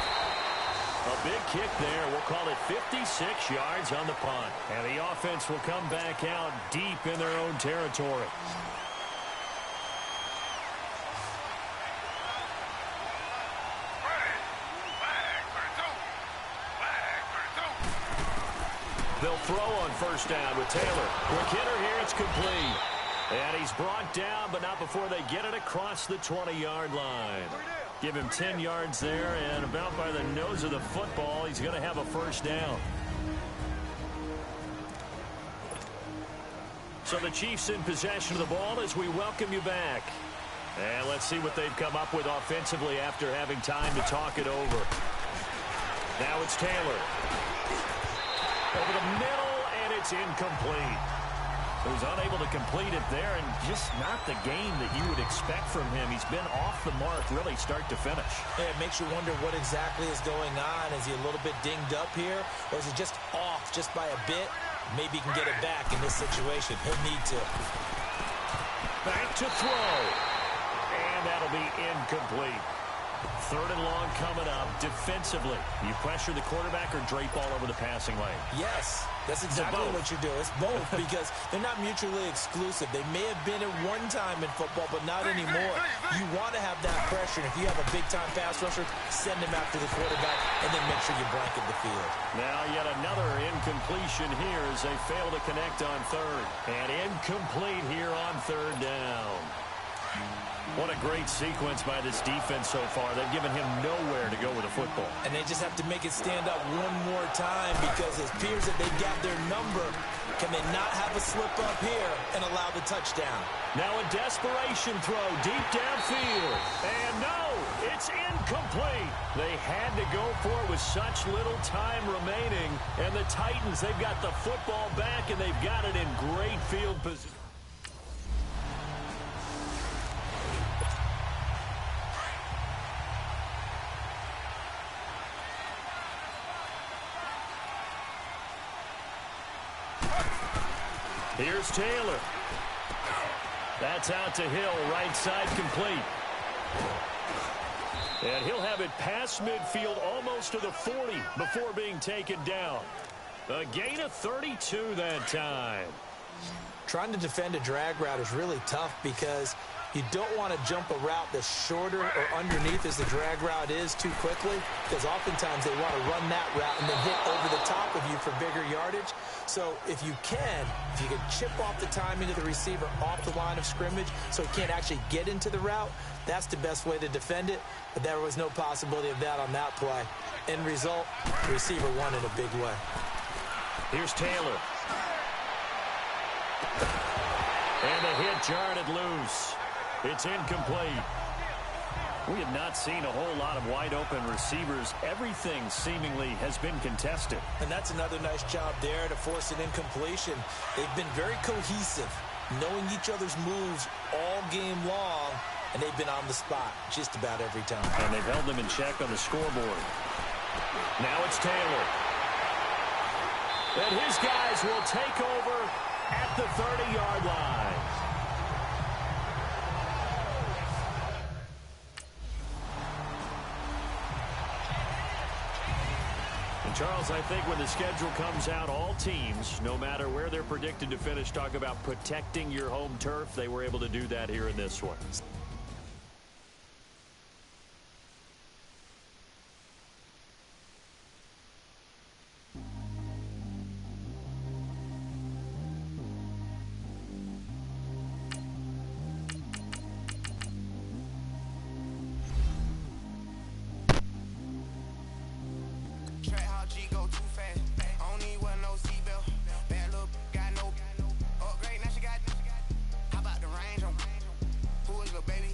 Speaker 4: A big kick there. We'll call it 56 yards on the punt. And the offense will come back out deep in their own territory. They'll throw on first down with Taylor. Quick hitter here, it's complete. And he's brought down, but not before they get it across the 20-yard line. Give him 10 yards there, and about by the nose of the football, he's going to have a first down. So the Chiefs in possession of the ball as we welcome you back. And let's see what they've come up with offensively after having time to talk it over. Now it's Taylor. Over the middle, and it's incomplete. He was unable to complete it there, and just not the game that you would expect from him. He's been off the mark really start to finish.
Speaker 5: Yeah, it makes you wonder what exactly is going on. Is he a little bit dinged up here, or is he just off just by a bit? Maybe he can get it back in this situation. He'll need to.
Speaker 4: Back to throw, and that'll be incomplete. Third and long coming up. Defensively, you pressure the quarterback or drape all over the passing lane?
Speaker 5: Yes, that's exactly what you do. It's both because they're not mutually exclusive. They may have been at one time in football, but not anymore. You want to have that pressure. And if you have a big-time pass rusher, send him after the quarterback and then make sure you blanket the field.
Speaker 4: Now yet another incompletion here as they fail to connect on third. And incomplete here on third down. What a great sequence by this defense so far. They've given him nowhere to go with the football.
Speaker 5: And they just have to make it stand up one more time because it appears that they've got their number. Can they not have a slip up here and allow the touchdown?
Speaker 4: Now a desperation throw deep downfield. And no, it's incomplete. They had to go for it with such little time remaining. And the Titans, they've got the football back, and they've got it in great field position. Here's Taylor. That's out to Hill, right side complete. And he'll have it past midfield almost to the 40 before being taken down. A gain of 32 that time.
Speaker 5: Trying to defend a drag route is really tough because you don't want to jump a route that's shorter or underneath as the drag route is too quickly, because oftentimes they want to run that route and then hit over the top of you for bigger yardage. So if you can chip off the timing of the receiver off the line of scrimmage so he can't actually get into the route, that's the best way to defend it. But there was no possibility of that on that play. End result, the receiver won in a big way.
Speaker 4: Here's Taylor. And the hit jarred it loose. It's incomplete. We have not seen a whole lot of wide-open receivers. Everything seemingly has been contested.
Speaker 5: And that's another nice job there to force an incompletion. They've been very cohesive, knowing each other's moves all game long, and they've been on the spot just about every time.
Speaker 4: And they've held them in check on the scoreboard. Now it's Taylor. And his guys will take over at the 30-yard line. And Charles, I think when the schedule comes out, all teams, no matter where they're predicted to finish, talk about protecting your home turf. They were able to do that here in this one.
Speaker 1: Baby,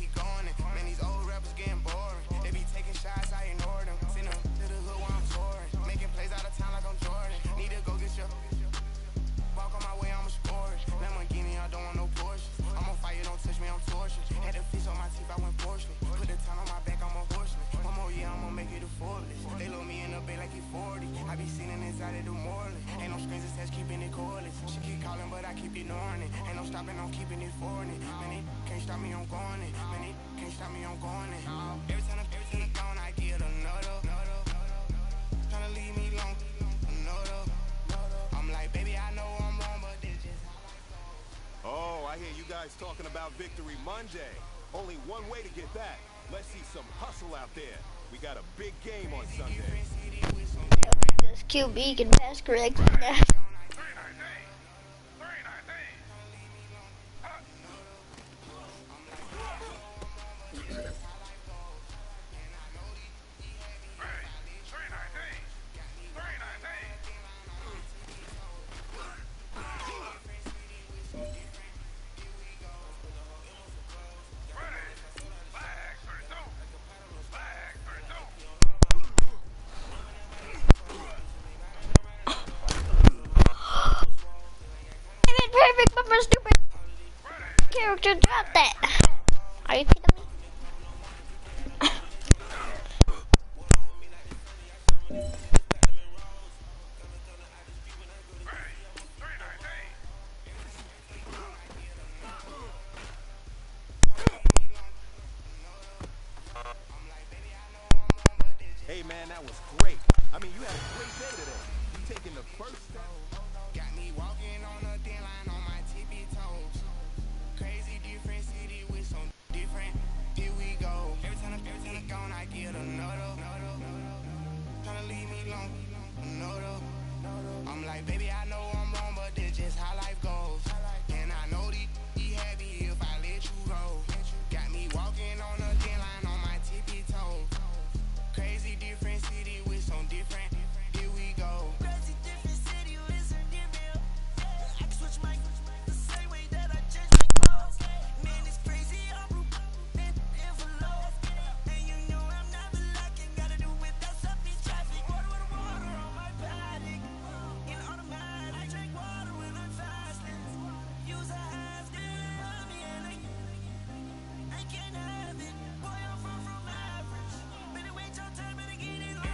Speaker 1: keep ignoring it. Ain't no stopping, I'm keeping it for it. Man, it can't stop me, I'm going it. Man, it can't stop me, I'm going it. Every time I'm gone, I get another. Tryna leave me alone, another. I'm like, baby, I know I'm wrong, but this just how life goes.
Speaker 2: Oh, I hear you guys talking about Victory Monday. Only one way to get that. Let's see some hustle out there. We got a big game on Sunday.
Speaker 6: This QB can pass correct now. Perfect, but my stupid character dropped that. Are you kidding me?
Speaker 2: Hey, man, that was great. I mean, you had a great day today. You taking the first step.
Speaker 1: Got me walking on a thin line on my tippy toes. Crazy different city with some different. Here we go. Every time I'm gone, I get another. Tryna leave me alone, another. I'm like, baby, I know I'm wrong, but this just how life goes. And I know be happy if I let you go. Got me walking on a thin line on my tippy toes. Crazy different city with some different. Here we go. Crazy different city with some different. I can switch my the same way that I change my clothes. Man, it's crazy. I'm envelope. And you know I'm not lacking. Gotta do without stopping traffic. Water on my body. In automatic. I drink water when I'm fasting. Use a half love me and I can't have it. Boy, I'm far from average. Better wait your time and get it right.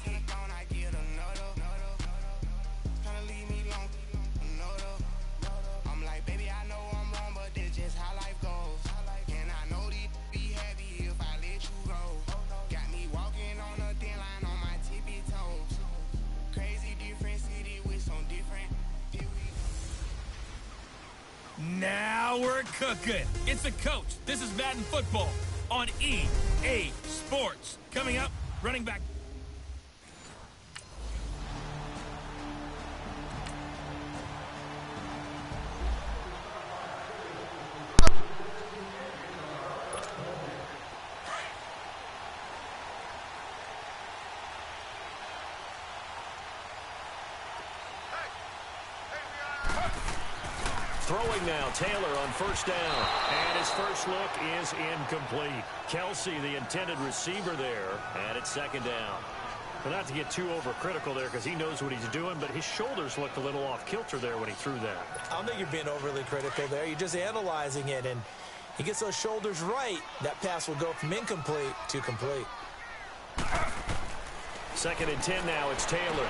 Speaker 1: Every time I get another. Tryna leave me alone, another. I'm like, baby, I know I'm wrong, but this just how life goes. And I know be happy if I let you go. Got me walking on a thin line on my tippy toes. Crazy different city with some different.
Speaker 8: Now we're cooking. It's the coach. This is Madden Football on EA Sports. Coming up, running back.
Speaker 4: Throwing now, Taylor on first down. And his first look is incomplete. Kelsey, the intended receiver there, and it's second down. But not to get too overcritical there because he knows what he's doing, but his shoulders looked a little off kilter there when he threw that.
Speaker 5: I don't think you're being overly critical there. You're just analyzing it, and he gets those shoulders right. That pass will go from incomplete to complete.
Speaker 4: Second and 10 now, it's Taylor.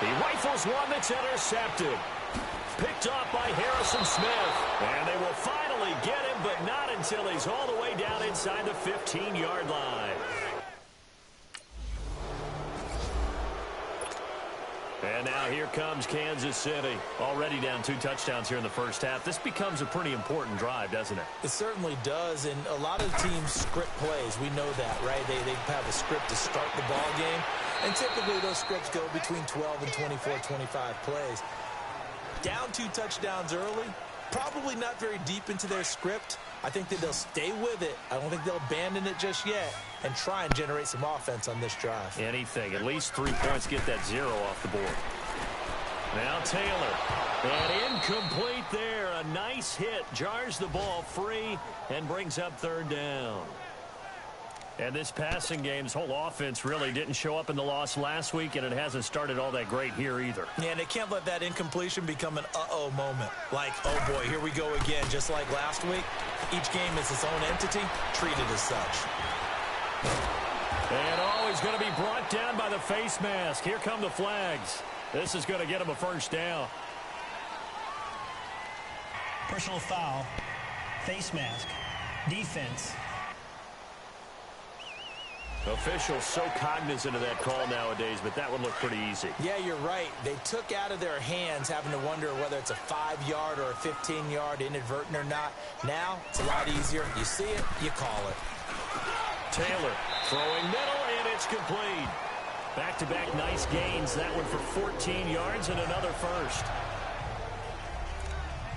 Speaker 4: He rifles one that's intercepted. Picked off by Harrison Smith. And they will finally get him, but not until he's all the way down inside the 15-yard line. And now here comes Kansas City. Already down 2 touchdowns here in the first half. This becomes a pretty important drive, doesn't it?
Speaker 5: It certainly does, and a lot of teams script plays. We know that, right? They have a script to start the ball game, and typically those scripts go between 12 and 24, 25 plays. Down 2 touchdowns early, probably not very deep into their script. I think that they'll stay with it. I don't think they'll abandon it just yet and try and generate some offense on this drive.
Speaker 4: Anything. At least 3 points. Get that 0 off the board. Now Taylor. And incomplete there. A nice hit. Jars the ball free and brings up third down. And this passing game's whole offense really didn't show up in the loss last week, and it hasn't started all that great here either.
Speaker 5: Yeah, and they can't let that incompletion become an uh-oh moment. Like, oh boy, here we go again, just like last week. Each game is its own entity, treated as such.
Speaker 4: And he's going to be brought down by the face mask. Here come the flags. This is going to get him a first down.
Speaker 9: Personal foul. Face mask. Defense.
Speaker 4: Officials so cognizant of that call nowadays, but that one looked pretty easy.
Speaker 5: Yeah, you're right. They took out of their hands having to wonder whether it's a 5-yard or a 15-yard inadvertent or not. Now, it's a lot easier. You see it, you call it.
Speaker 4: Taylor throwing middle, and it's complete. Back-to-back nice gains. That one for 14 yards and another first.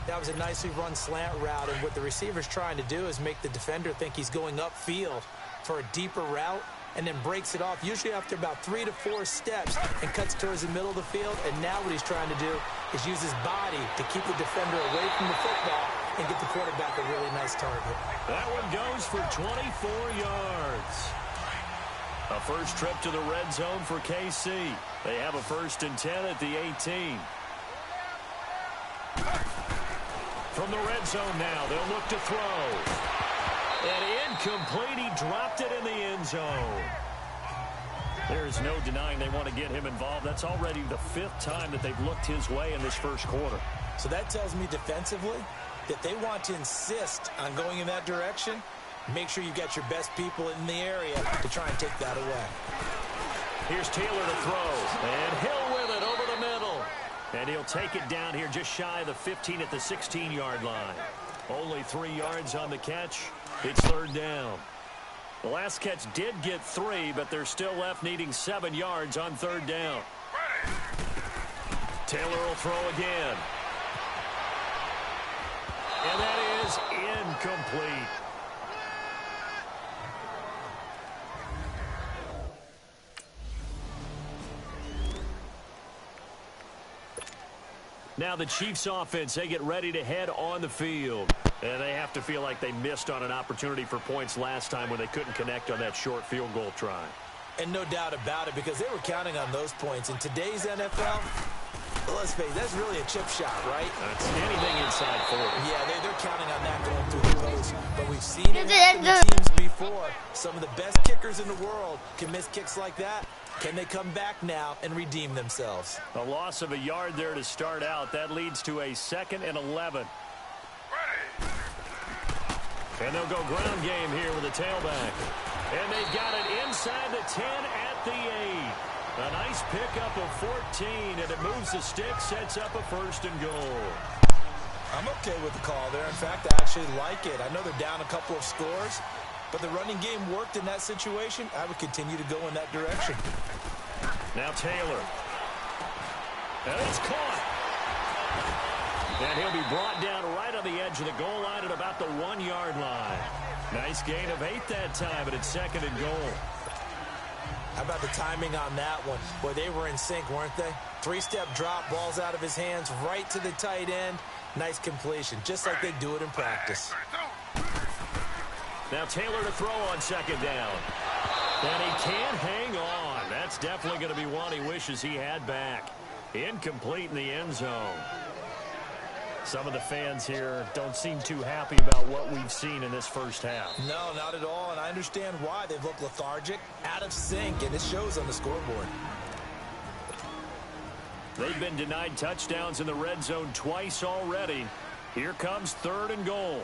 Speaker 5: That was a nicely run slant route, and what the receiver's trying to do is make the defender think he's going upfield for a deeper route, and then breaks it off, usually after about 3 to 4 steps, and cuts towards the middle of the field. And now what he's trying to do is use his body to keep the defender away from the football and get the quarterback a really nice target.
Speaker 4: That one goes for 24 yards. A first trip to the red zone for KC. They have a 1st and 10 at the 18. From the red zone now, they'll look to throw. And incomplete. He dropped it in the end zone. There's no denying they want to get him involved. That's already the 5th time that they've looked his way in this first quarter.
Speaker 5: So that tells me defensively that they want to insist on going in that direction. Make sure you got your best people in the area to try and take that away.
Speaker 4: Here's Taylor to throw. And Hill with it over the middle. And he'll take it down here just shy of the 15 at the 16-yard line. Only 3 yards on the catch. It's 3rd down. The last catch did get 3, but they're still left needing 7 yards on 3rd down. Taylor will throw again. And that is incomplete. Now the Chiefs offense, they get ready to head on the field. And they have to feel like they missed on an opportunity for points last time when they couldn't connect on that short field goal try.
Speaker 5: And no doubt about it, because they were counting on those points. In today's NFL, let's face it, that's really a chip shot, right?
Speaker 4: That's anything inside 40.
Speaker 5: Yeah, they're counting on that going through the post. But we've seen it happen to teams before. Some of the best kickers in the world can miss kicks like that. Can they come back now and redeem themselves?
Speaker 4: A loss of a yard there to start out. That leads to a 2nd and 11. And they'll go ground game here with a tailback. And they've got it inside the 10 at the 8. A nice pickup of 14, and it moves the stick, sets up a 1st and goal.
Speaker 5: I'm okay with the call there. In fact, I actually like it. I know they're down a couple of scores, but the running game worked in that situation. I would continue to go in that direction.
Speaker 4: Now Taylor. And it's caught. And he'll be brought down right on the edge of the goal line at about the 1-yard line. Nice gain of 8 that time, but it's 2nd and goal.
Speaker 5: How about the timing on that one? Boy, they were in sync, weren't they? 3-step drop, ball's out of his hands, right to the tight end. Nice completion, just like they do it in practice.
Speaker 4: Now Taylor to throw on 2nd down. And he can't hang on. That's definitely going to be one he wishes he had back. Incomplete in the end zone. Some of the fans here don't seem too happy about what we've seen in this first half.
Speaker 5: No, not at all, and I understand why. They've looked lethargic, out of sync, and it shows on the scoreboard.
Speaker 4: They've been denied touchdowns in the red zone twice already. Here comes 3rd and goal.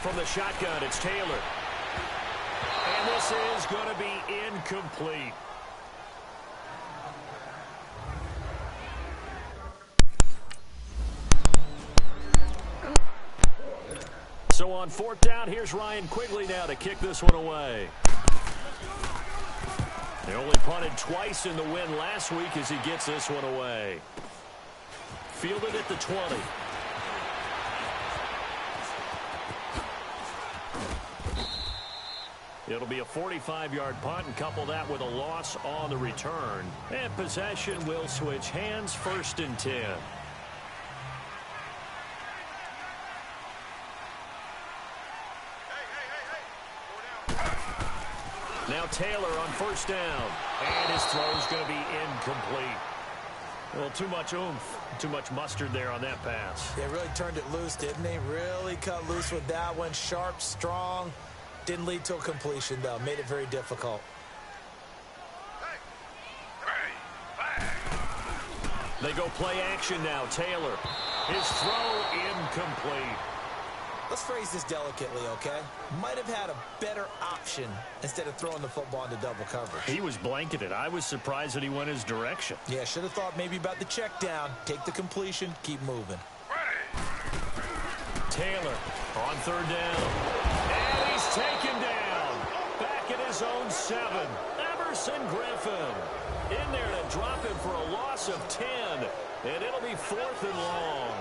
Speaker 4: From the shotgun, it's Taylor. And this is going to be incomplete. So on 4th down, here's Ryan Quigley now to kick this one away. They only punted twice in the win last week as he gets this one away. Fielded at the 20. It'll be a 45-yard punt, and couple that with a loss on the return. And possession will switch hands, 1st and 10. Now Taylor on 1st down. And his throw's going to be incomplete. Well, too much oomph, too much mustard there on that pass.
Speaker 5: They really turned it loose, didn't they? Really cut loose with that one. Sharp, strong. Didn't lead to a completion, though. Made it very difficult.
Speaker 4: They go play action now. Taylor. His throw incomplete.
Speaker 5: Let's phrase this delicately, okay? Might have had a better option instead of throwing the football into double coverage.
Speaker 4: He was blanketed. I was surprised that he went his direction.
Speaker 5: Yeah, should have thought maybe about the check down. Take the completion, keep moving.
Speaker 4: Taylor on third down. And he's taken down. Back at his own 7. Emerson Griffin in there to drop him for a loss of 10. And it'll be 4th and long.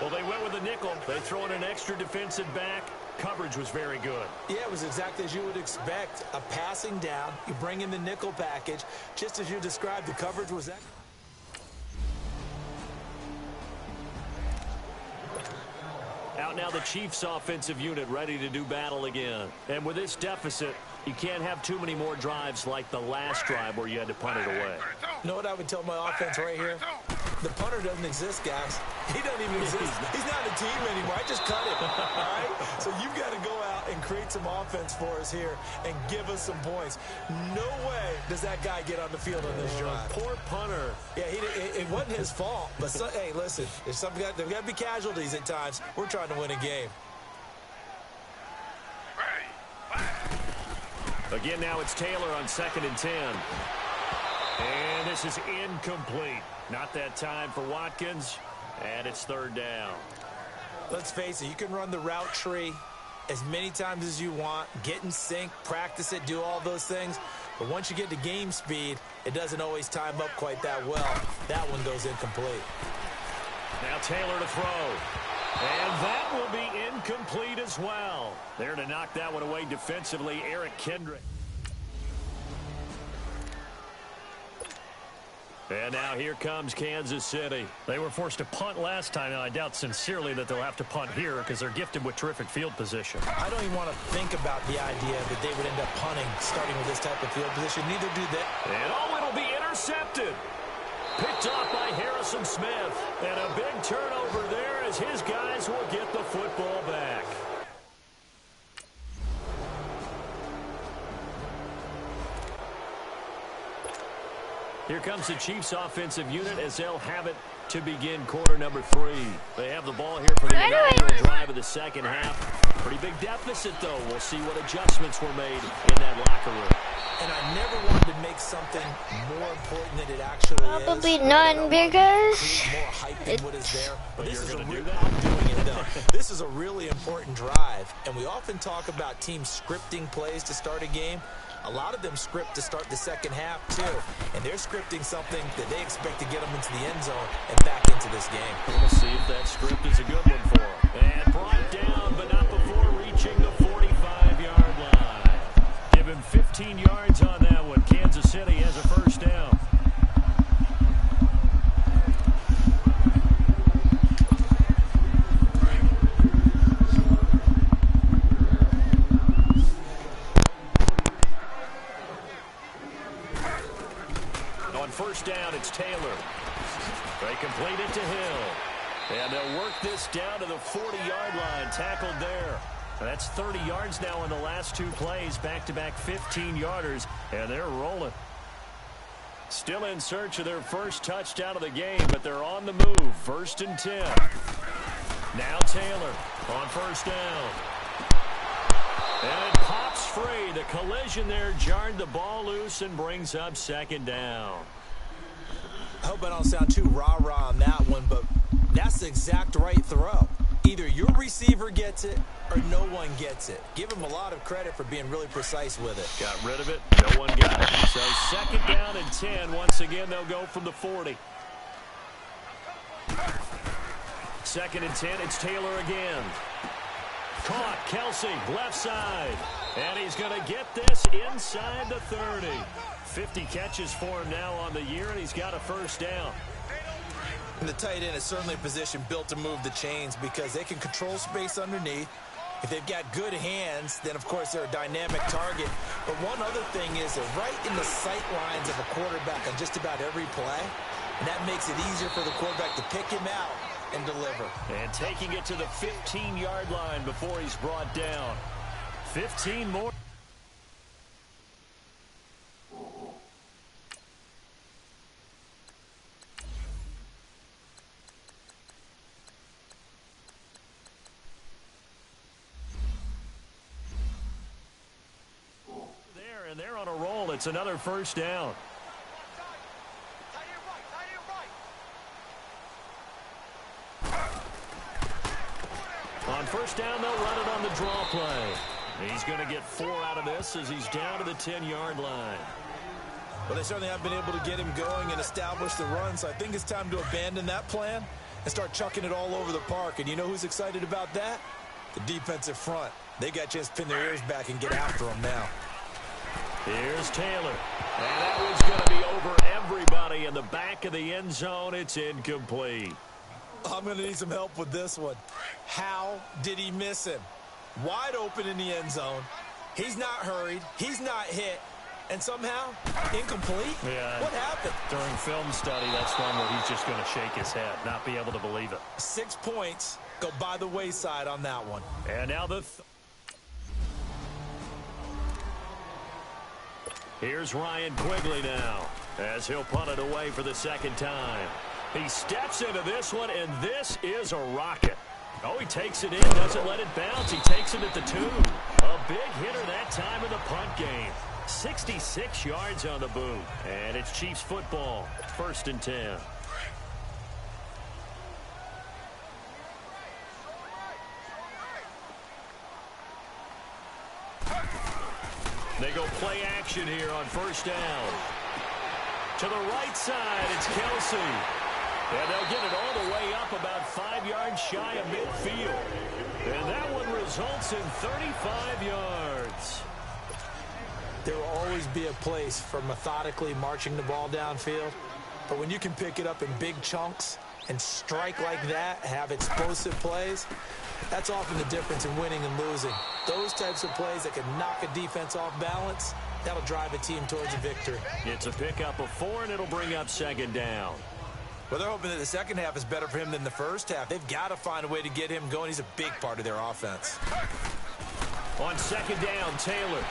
Speaker 4: Well, they went with a nickel. They throw in an extra defensive back. Coverage was very good.
Speaker 5: Yeah, it was exactly as you would expect. A passing down. You bring in the nickel package. Just as you described, the coverage was that.
Speaker 4: Out now the Chiefs offensive unit ready to do battle again. And with this deficit, you can't have too many more drives like the last drive where you had to punt it away.
Speaker 5: You know what I would tell my offense right here? The punter doesn't exist, guys. He doesn't even exist. He's not a team anymore. I just cut him, all right? So you've got to go out and create some offense for us here and give us some points. No way does that guy get on the field on this drive.
Speaker 4: Poor punter.
Speaker 5: Yeah, it wasn't his fault. But, hey, listen, there's got to be casualties at times. We're trying to win a game.
Speaker 4: Again, now it's Taylor on 2nd and 10. And this is incomplete. Not that time for Watkins. And it's 3rd down.
Speaker 5: Let's face it, you can run the route tree as many times as you want, get in sync, practice it, do all those things. But once you get to game speed, it doesn't always time up quite that well. That one goes incomplete.
Speaker 4: Now Taylor to throw. And that will be incomplete as well. There to knock that one away defensively, Eric Kendrick. And now here comes Kansas City.
Speaker 8: They were forced to punt last time, and I doubt sincerely that they'll have to punt here because they're gifted with terrific field position.
Speaker 5: I don't even want to think about the idea that they would end up punting starting with this type of field position. Neither do they.
Speaker 4: And it'll be intercepted. Picked off by Harrison Smith. And a big turnover there as his guys will get the football back. Here comes the Chiefs offensive unit as they'll have it to begin quarter number 3. They have the ball here for the inaugural drive of the second half. Pretty big deficit, though. We'll see what adjustments were made in that locker room.
Speaker 5: And I never wanted to make something more important than it actually is.
Speaker 6: Probably none because
Speaker 5: more hype than what is there. But this is
Speaker 4: I'm doing
Speaker 5: it though. This is a really important drive, and we often talk about teams scripting plays to start a game. A lot of them script to start the second half too, and they're scripting something that they expect to get them into the end zone and back into this game.
Speaker 4: We'll see if that script is a good one for them. And brought down, but not before reaching the 45-yard line. Give him 15 yards on that one. Kansas City has a first down. On first down, it's Taylor. They complete it to Hill. And they'll work this down to the 40-yard line. Tackled there. That's 30 yards now in the last 2 plays. Back-to-back 15-yarders. And they're rolling. Still in search of their first touchdown of the game, but they're on the move. 1st and 10. Now Taylor on first down. And it pops free. The collision there jarred the ball loose and brings up 2nd down.
Speaker 5: I hope I don't sound too rah-rah on that one, but that's the exact right throw. Either your receiver gets it or no one gets it. Give him a lot of credit for being really precise with it.
Speaker 4: Got rid of it. No one got it. So 2nd down and 10. Once again, they'll go from the 40. 2nd and 10. It's Taylor again. Caught. Kelsey, left side. And he's going to get this inside the 30. 50 catches for him now on the year, and he's got a first down.
Speaker 5: And the tight end is certainly a position built to move the chains because they can control space underneath. If they've got good hands, then, of course, they're a dynamic target. But one other thing is they're right in the sight lines of a quarterback on just about every play. And that makes it easier for the quarterback to pick him out and deliver.
Speaker 4: And taking it to the 15-yard line before he's brought down. 15 more. it's another first down. On first down, they'll run it on the draw play. He's going to get 4 out of this as he's down to the 10-yard line.
Speaker 5: Well, they certainly have been able to get him going and establish the run, so I think it's time to abandon that plan and start chucking it all over the park. And you know who's excited about that? The defensive front. They got a chance to pin their ears back and get after him now.
Speaker 4: Here's Taylor. And that was going to be over everybody in the back of the end zone. It's incomplete.
Speaker 5: I'm going to need some help with this one. How did he miss him? Wide open in the end zone. He's not hurried. He's not hit. And somehow, incomplete?
Speaker 4: Yeah.
Speaker 5: What happened?
Speaker 4: During film study, that's one where he's just going to shake his head, not be able to believe it.
Speaker 5: 6 points go by the wayside on that one.
Speaker 4: And now here's Ryan Quigley now, as he'll punt it away for the second time. He steps into this one, and this is a rocket. Oh, he takes it in, doesn't let it bounce. He takes it at the 2. A big hitter that time in the punt game. 66 yards on the boot. And it's Chiefs football. 1st and 10. They go play action here on first down. To the right side, it's Kelsey. And they'll get it all the way up about 5 yards shy of midfield. And that one results in 35 yards.
Speaker 5: There will always be a place for methodically marching the ball downfield. But when you can pick it up in big chunks and strike like that, have explosive plays, that's often the difference in winning and losing. Those types of plays that can knock a defense off balance, that'll drive a team towards a victory.
Speaker 4: It's a pickup of 4, and it'll bring up 2nd down.
Speaker 5: Well, they're hoping that the second half is better for him than the first half. They've got to find a way to get him going. He's a big part of their offense.
Speaker 4: On 2nd down, Taylor.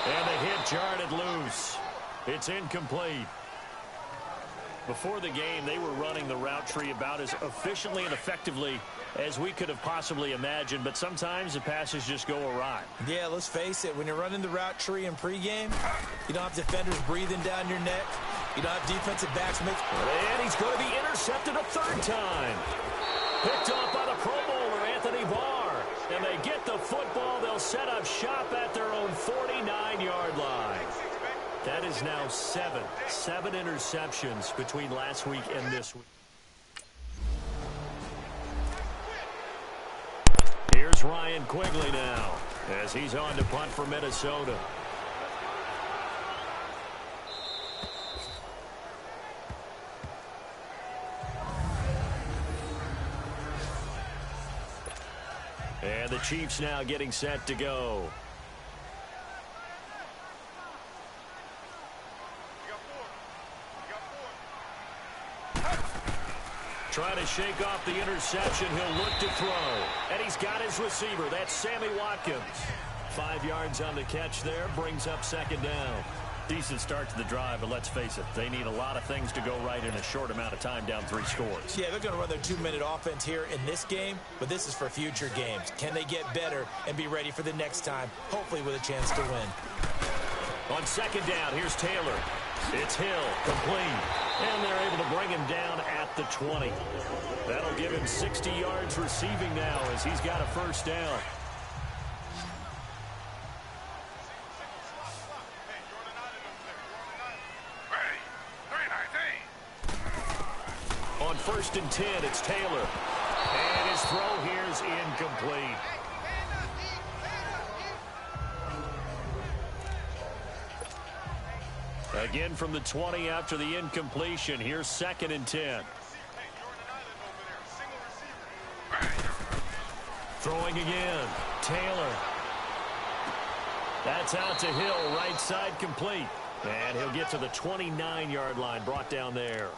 Speaker 4: And the hit jarred it loose. It's incomplete. Before the game, they were running the route tree about as efficiently and effectively as we could have possibly imagined, but sometimes the passes just go awry.
Speaker 5: Yeah, let's face it. When you're running the route tree in pregame, you don't have defenders breathing down your neck. You don't have defensive backs make...
Speaker 4: And he's going to be intercepted a 3rd time. Picked off by the Pro Bowler, Anthony Barr. And they get the football. They'll set up shop at their own 49-yard line. That is now 7 interceptions between last week and this week. Here's Ryan Quigley now, as he's on to punt for Minnesota. And the Chiefs now getting set to go. Trying to shake off the interception. He'll look to throw. And he's got his receiver. That's Sammy Watkins. 5 yards on the catch there. Brings up 2nd down. Decent start to the drive, but let's face it, they need a lot of things to go right in a short amount of time, down 3 scores. Yeah, they're going to run their 2-minute offense here in this game, but this is for future games. Can they get better and be ready for the next time, hopefully with a chance to win? On 2nd down, here's Taylor. It's Hill, complete. And they're able to bring him down at the 20. That'll give him 60 yards receiving now as he's got a 1st down. On 1st and 10, it's Taylor. And his throw here is incomplete. Again from the 20 after the incompletion. Here's 2nd and 10. Throwing again. Taylor. That's out to Hill. Right side complete. And he'll get to the 29-yard line. Brought down there.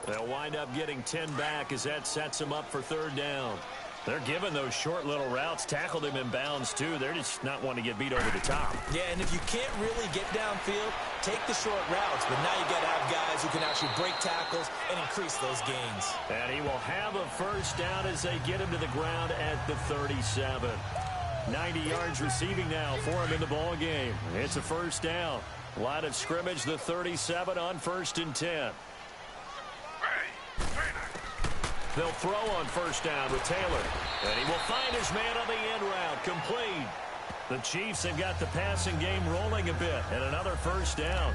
Speaker 4: They'll wind up getting 10 back as that sets them up for 3rd down. They're giving those short little routes, tackled him in bounds too. They're just not wanting to get beat over the top. Yeah, and if you can't really get downfield, take the short routes. But now you got to have guys who can actually break tackles and increase those gains. And he will have a 1st down as they get him to the ground at the 37. 90 yards receiving now for him in the ball game. It's a first down. Line of scrimmage, the 37 on 1st and 10. They'll throw on first down with Taylor. And he will find his man on the end route. Complete. The Chiefs have got the passing game rolling a bit. And another first down.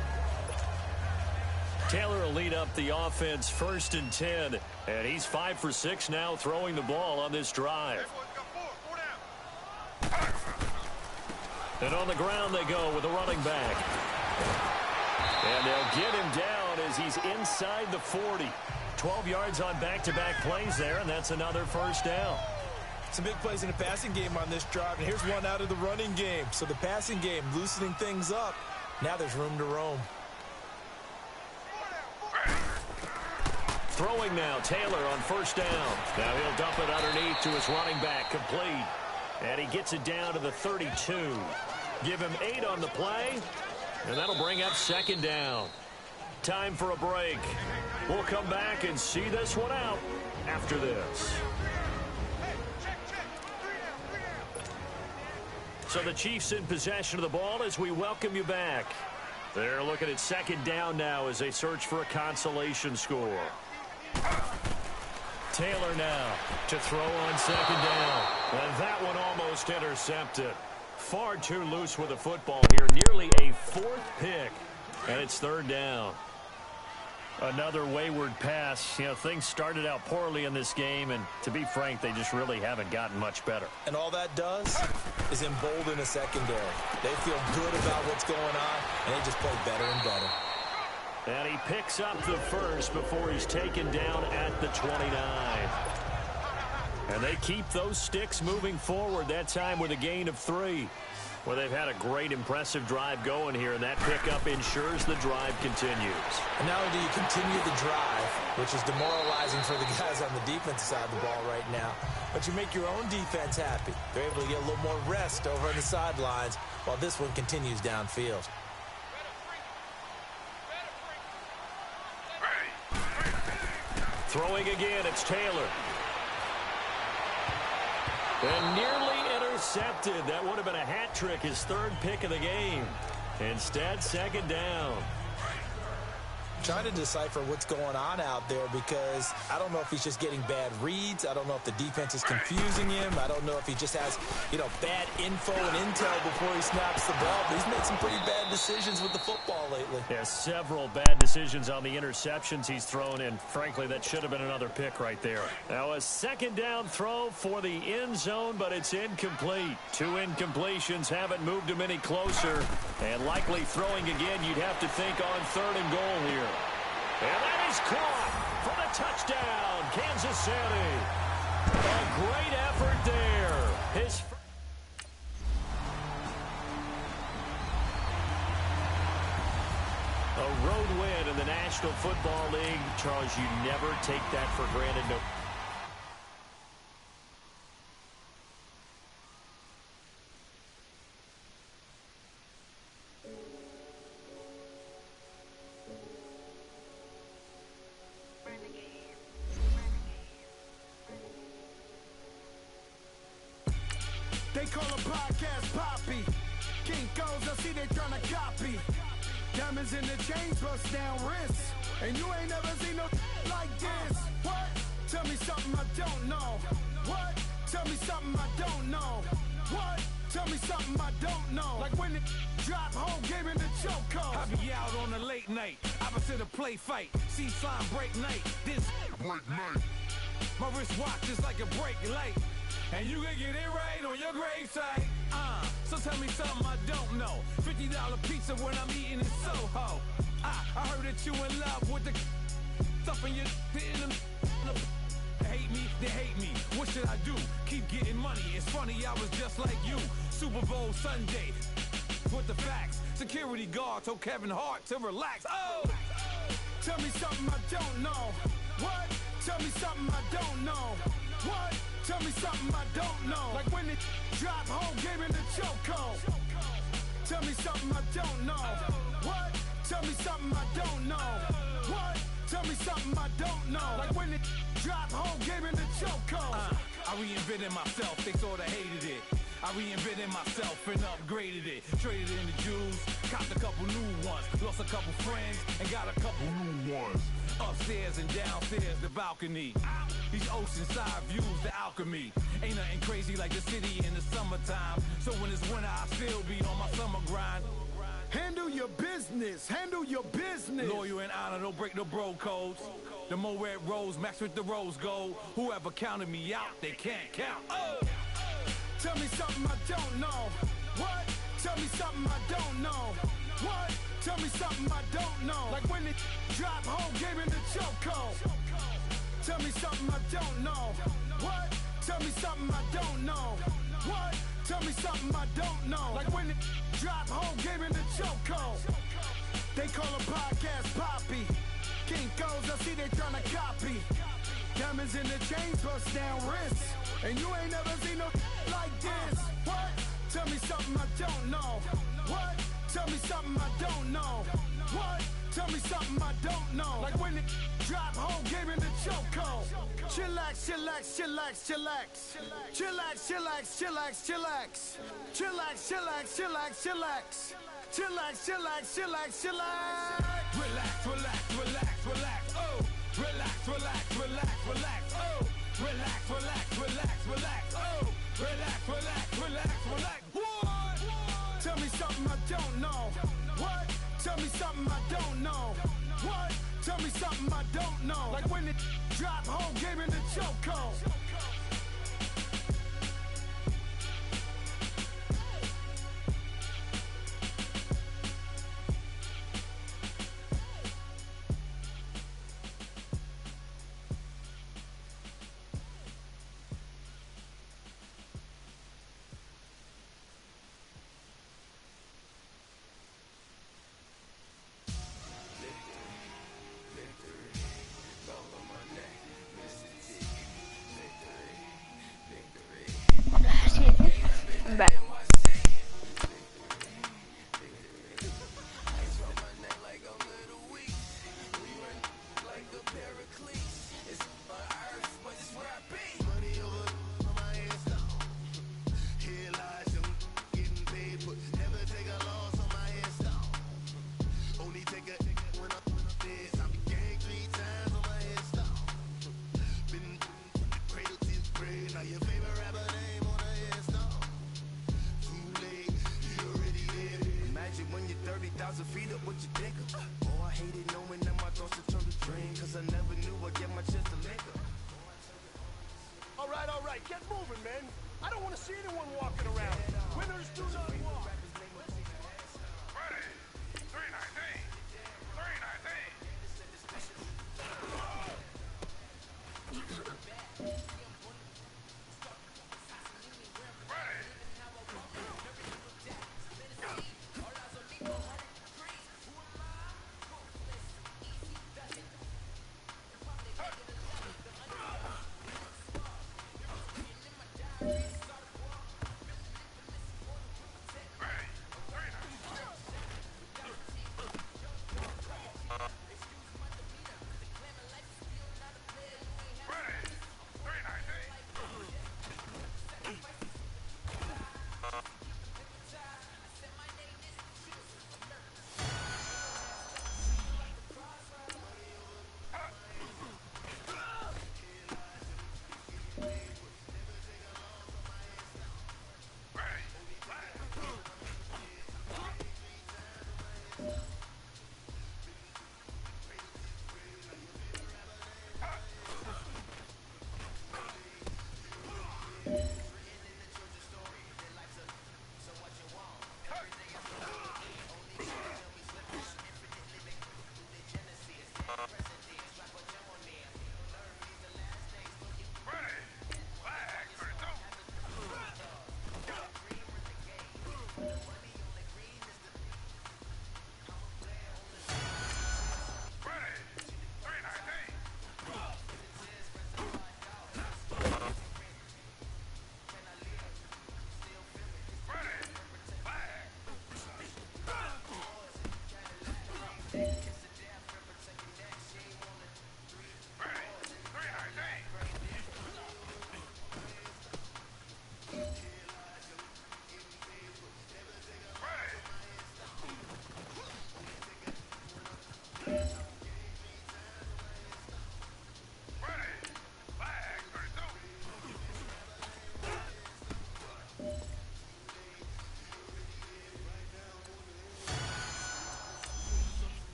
Speaker 4: Taylor will lead up the offense 1st and 10. And he's 5 for 6 now throwing the ball on this drive. And on the ground they go with a running back. And they'll get him down as he's inside the 40. 12 yards on back-to-back plays there, and that's another first down.
Speaker 5: Some big plays in the passing game on this drive, and here's one out of the running game. So the passing game loosening things up. Now there's room to roam.
Speaker 4: Throwing now, Taylor on first down. Now he'll dump it underneath to his running back, complete. And he gets it down to the 32. Give him 8 on the play, and that'll bring up second down. Time for a break. We'll come back and see this one out after this. So the Chiefs in possession of the ball as we welcome you back. They're looking at second down now as they search for a consolation score. Taylor now to throw on second down. And that one almost intercepted. Far too loose with the football here. Nearly a 4th pick. And it's third down. Another wayward pass. You know, things started out poorly in this game, and to be frank, they just really haven't gotten much better.
Speaker 5: And all that does is embolden a secondary. They feel good about what's going on, and they just play better and better.
Speaker 4: And he picks up the first before he's taken down at the 29. And they keep those sticks moving forward, that time with a gain of 3. Well, they've had a great, impressive drive going here, and that pickup ensures the drive continues.
Speaker 5: And not only do you continue the drive, which is demoralizing for the guys on the defensive side of the ball right now, but you make your own defense happy. They're able to get a little more rest over on the sidelines while this one continues downfield.
Speaker 4: Throwing again, it's Taylor. And nearly intercepted. That would have been a hat trick, his 3rd pick of the game. Instead, second down.
Speaker 5: Trying to decipher what's going on out there because I don't know if he's just getting bad reads. I don't know if the defense is confusing him. I don't know if he just has, bad info and intel before he snaps the ball. But he's made some pretty bad decisions with the football lately.
Speaker 4: Yeah, several bad decisions on the interceptions he's thrown in. Frankly, that should have been another pick right there. Now a second down throw for the end zone, but it's incomplete. 2 incompletions haven't moved him any closer. And likely throwing again, you'd have to think on 3rd and goal here. And that is caught for the touchdown, Kansas City. A great effort there. A road win in the National Football League. Charles, you never take that for granted. No.
Speaker 1: They call a podcast Poppy. Kinkos, I see they tryna copy. Diamonds in the chains, bust down wrists. And you ain't never seen no like this. What? Tell me something I don't know. What? Tell me something I don't know. What? Tell me something I don't know. Like when it drop home, game in the chokehold.
Speaker 3: I be out on a late night, opposite a play fight. See slime break night, this break night. My wrist watch is like a break light. And you can get it right on your gravesite. So tell me something I don't know. $50 pizza when I'm eating in Soho. I heard that you in love with the stuff in your hate me, they hate me. What should I do? Keep getting money. It's funny, I was just like you. Super Bowl Sunday with the facts. Security guard told Kevin Hart to relax. Oh!
Speaker 1: Tell me something I don't know. What? Tell me something I don't know. What? Tell me something I don't know. Like when it drop home, game in the chokehold. Tell me something I don't know. What? Tell me something I don't know. What? Tell me something I don't know. Like when it drop home, game in the chokehold.
Speaker 3: I reinvented myself, they sorta hated it. I reinvented myself and upgraded it. Traded in the Jews, copped a couple new ones. Lost a couple friends and got a couple new ones. Upstairs and downstairs, the balcony. These oceanside views, the alchemy. Ain't nothing crazy like the city in the summertime. So when it's winter, I still be on my summer grind.
Speaker 1: Handle your business. Handle your business.
Speaker 3: Loyal and honor, don't break no bro codes. The more red rose, max with the rose gold. Whoever counted me out, they can't count. Oh!
Speaker 1: Tell me something I don't know. What? Tell me something I don't know. What? Tell me something I don't know. Like when it drop whole game in the chokehold. Tell me something I don't know. What? Tell me something I don't know. What? Tell me something I don't know. Like when it drop whole game in the chokehold. They call a podcast Poppy. King goes, I see they tryna copy. Diamonds in the chains, bust down wrists. And you ain't never seen no like this. What? Tell me something I don't know. What? Tell me something I don't know. What? Tell me something I don't know. Like when it drop whole game in the chokehold. Chillax, chillax, chillax, chillax. Chillax, chillax, chillax, chillax. Chillax, chillax, chillax, chillax. Chillax, chillax, chillax, chillax.
Speaker 3: Relax, relax, relax, relax, oh. Relax, relax, relax, relax, oh. Relax, relax, relax, relax, oh. Relax, relax, relax, relax. What?
Speaker 1: Tell me something I don't know. What? Tell me something I don't know. What? Tell me something I don't know. Like when it drop whole game in the chokehold.
Speaker 6: Back.
Speaker 1: All right, get moving, man. I don't want to see anyone walking around. Winners do not walk.
Speaker 3: Ready? 319. 319.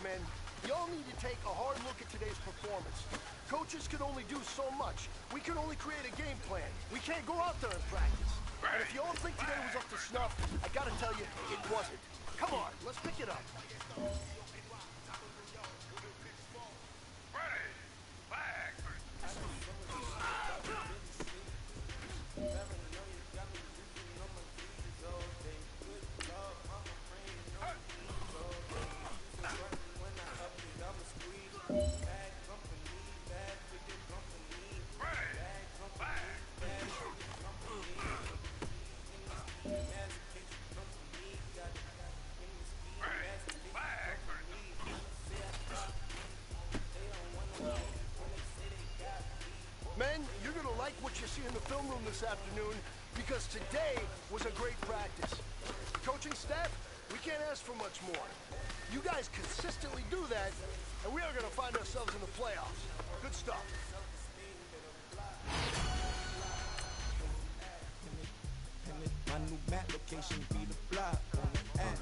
Speaker 10: men, y'all need to take a hard look at today's performance. Coaches can only do so much. We can only create a game plan. We can't go out there and practice. And if y'all think today was up to snuff, I gotta tell you, it wasn't. Come on, let's pick it up. Men, you're gonna like what you see in the film room this afternoon because today was a great practice. Coaching staff, we can't ask for much more. You guys consistently do that, and we are gonna find ourselves in the playoffs. Good stuff.
Speaker 1: My new map location be the block on the app.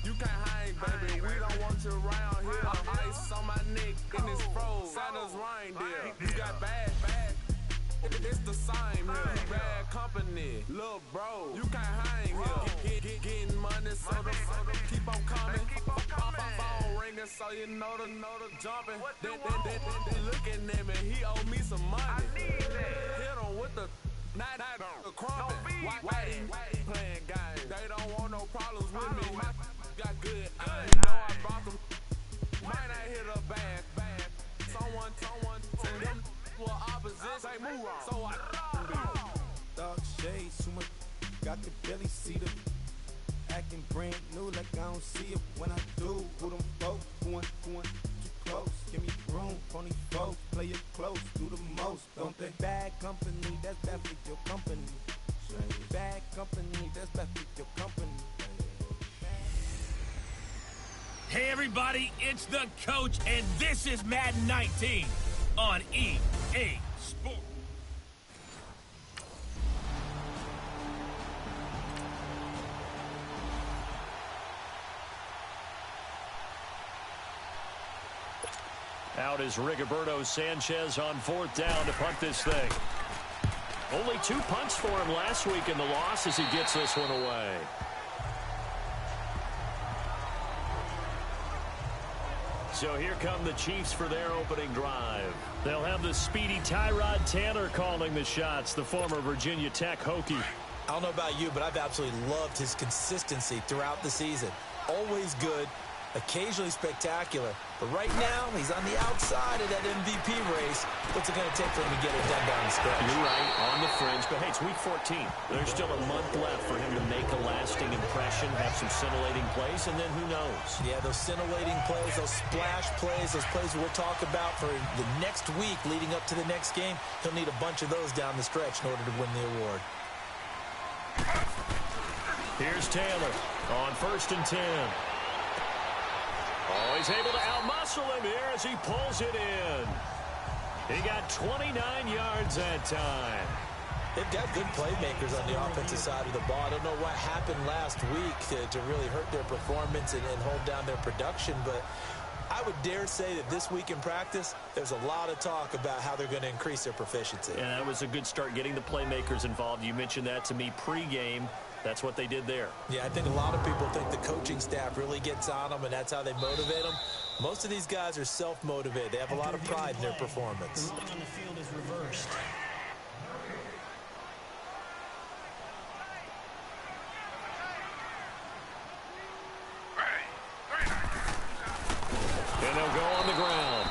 Speaker 3: You can't hang, baby. We don't want you around here. Ice on my neck and it's froze. Santa's reindeer. You got bad. It's the same here. Bad company, little bro. You can't hang here. Getting money, so the keep on coming. Phone ringing, so you know the jumping. They looking at me. He owe me some money. Hit him with the not the crumping. Whitey playing games. They don't want no problems with me. Got good. You know I brought them. Might not hit a bad. Someone tell them were opposition. They move on. So I
Speaker 1: Dog shades, too much. Got the belly seater. Acting brand new like I don't see it when I do. Who them folks going too close? Give me room, phony folks. Play it close, do the most, don't they? Bad company, that's bad for your company. Bad company, that's bad for your company.
Speaker 8: Hey everybody, it's the coach, and this is Madden 19 on EA Sports.
Speaker 4: Out is Rigoberto Sanchez on 4th down to punt this thing. Only 2 punts for him last week in the loss as he gets this one away. So here come the Chiefs for their opening drive. They'll have the speedy Tyrod Taylor calling the shots, the former Virginia Tech Hokie.
Speaker 5: I don't know about you, but I've absolutely loved his consistency throughout the season. Always good, occasionally spectacular. But right now, he's on the outside of that MVP race. What's it going to take for him to get it done down the stretch?
Speaker 4: You're right, on the fringe. But hey, it's week 14. There's still a month left for him to make a lasting impression, have some scintillating plays, and then who knows?
Speaker 5: Yeah, those scintillating plays, those splash plays, those plays we'll talk about for the next week leading up to the next game. He'll need a bunch of those down the stretch in order to win the award.
Speaker 4: Here's Taylor on 1st and 10. Oh, he's able to outmuscle him here as he pulls it in. He got 29 yards that time.
Speaker 5: They've got good playmakers on the offensive side of the ball. I don't know what happened last week to really hurt their performance and hold down their production, but I would dare say that this week in practice, there's a lot of talk about how they're going to increase their proficiency.
Speaker 4: And that was a good start, getting the playmakers involved. You mentioned that to me pregame. That's what they did there.
Speaker 5: Yeah, I think a lot of people think the coaching staff really gets on them, and that's how they motivate them. Most of these guys are self-motivated. They have a lot of pride in their performance.
Speaker 9: The rule on the field is reversed.
Speaker 4: And they'll go on the ground.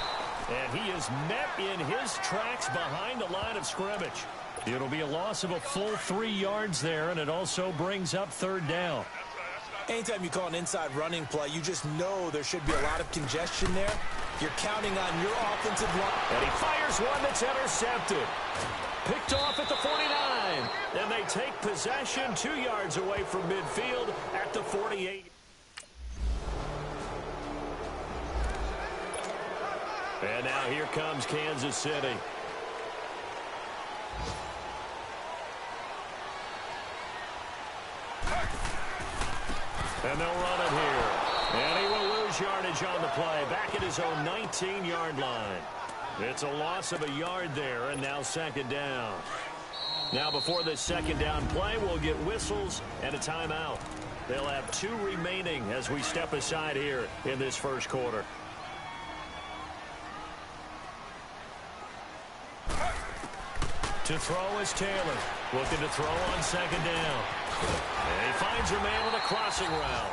Speaker 4: And he is met in his tracks behind the line of scrimmage. It'll be a loss of a full 3 yards there, and it also brings up 3rd down.
Speaker 5: Anytime you call an inside running play, you just know there should be a lot of congestion there. You're counting on your offensive line.
Speaker 4: And he fires one that's intercepted. Picked off at the 49. And they take possession 2 yards away from midfield at the 48. And now here comes Kansas City. And they'll run it here. And he will lose yardage on the play. Back at his own 19-yard line. It's a loss of a yard there, and now second down. Now before this second down play, we'll get whistles and a timeout. They'll have 2 remaining as we step aside here in this first quarter. To throw is Taylor. Looking to throw on second down. And he finds her man with a crossing route.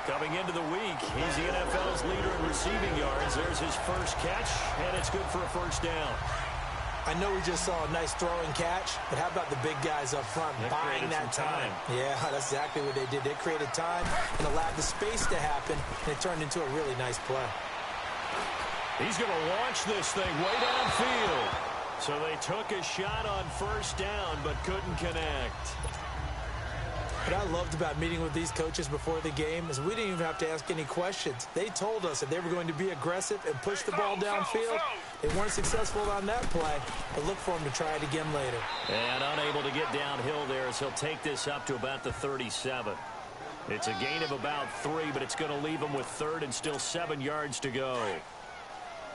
Speaker 4: Coming into the week, he's the NFL's leader in receiving yards. There's his first catch, and it's good for a first down.
Speaker 5: I know we just saw a nice throwing catch, but how about the big guys up front buying that time? Yeah, that's exactly what they did. They created time and allowed the space to happen, and it turned into a really nice play.
Speaker 4: He's going to launch this thing way downfield. So they took a shot on first down, but couldn't connect.
Speaker 5: What I loved about meeting with these coaches before the game is we didn't even have to ask any questions. They told us that they were going to be aggressive and push the ball downfield. They weren't successful on that play, but look for them to try it again later.
Speaker 4: And unable to get downhill there as he'll take this up to about the 37. It's a gain of about 3, but it's going to leave him with 3rd and still 7 yards to go.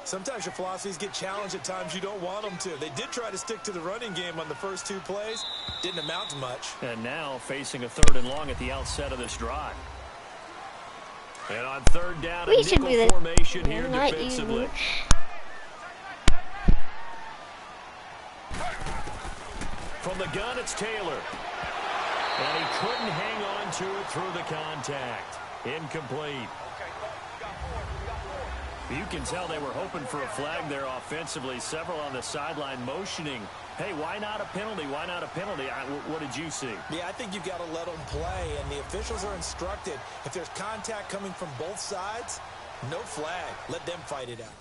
Speaker 5: Sometimes your philosophies get challenged at times you don't want them to. They did try to stick to the running game on the first 2 plays. Didn't amount to much.
Speaker 4: And now facing a 3rd and long at the outset of this drive. And on 3rd down, a nickel formation here defensively. From the gun, it's Taylor. And he couldn't hang on to it through the contact. Incomplete. You can tell they were hoping for a flag there offensively. Several on the sideline motioning. Hey, why not a penalty? Why not a penalty? What did you see?
Speaker 5: Yeah, I think you've got to let them play, and the officials are instructed. If there's contact coming from both sides, no flag. Let them fight it out.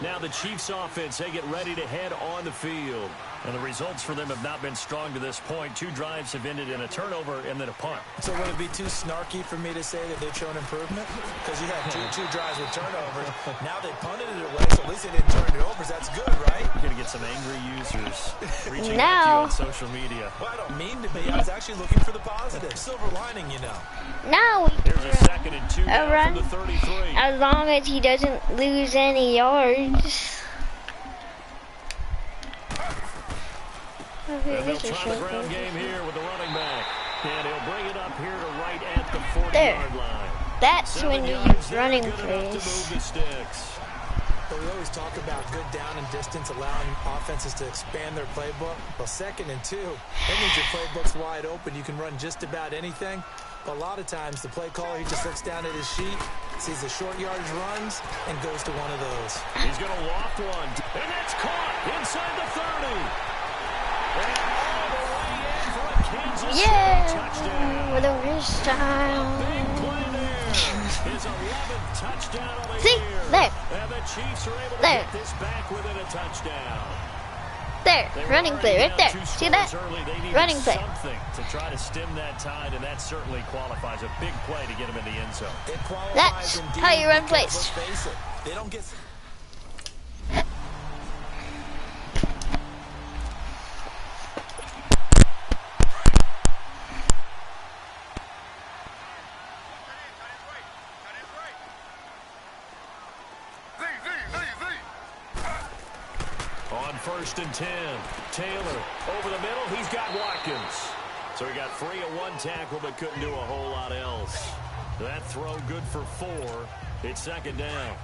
Speaker 4: Now the Chiefs offense, they get ready to head on the field. And the results for them have not been strong to this point. 2 drives have ended in a turnover and then a punt.
Speaker 5: So would it be too snarky for me to say that they've shown improvement? Because you had two drives with turnovers. Now they punted it away, so at least they didn't turn it over. That's good, right?
Speaker 4: You're going to get some angry users reaching out to you on social media.
Speaker 5: Well, I don't mean to be. I was actually looking for the positive. Silver lining, you know.
Speaker 6: Now we
Speaker 4: Here's a 2nd and 2 now
Speaker 6: run
Speaker 4: from the 33.
Speaker 6: as long as he doesn't lose any yards.
Speaker 4: And they'll try the ground game here with the running back. And he'll bring it up here to right at the 40-yard line.
Speaker 6: That's when you use running plays.
Speaker 5: But we always talk about good down and distance, allowing offenses to expand their playbook. Well, 2nd and 2, that means your playbook's wide open. You can run just about anything. But a lot of times, the play caller, he just looks down at his sheet, sees the short yardage runs, and goes to one of those.
Speaker 4: He's going to loft one. And that's caught inside the 30.
Speaker 6: Yeah, with a wrist down. See, there. There. There, running play right there. See that? Running play.
Speaker 4: Something to try to stem that tide, and that certainly qualifies a big play to get him in the end zone.
Speaker 6: That's how you run plays.
Speaker 5: They don't get.
Speaker 4: On 1st and 10, Taylor over the middle. He's got Watkins. So he got free of 1 tackle, but couldn't do a whole lot else. That throw good for 4. It's 2nd down.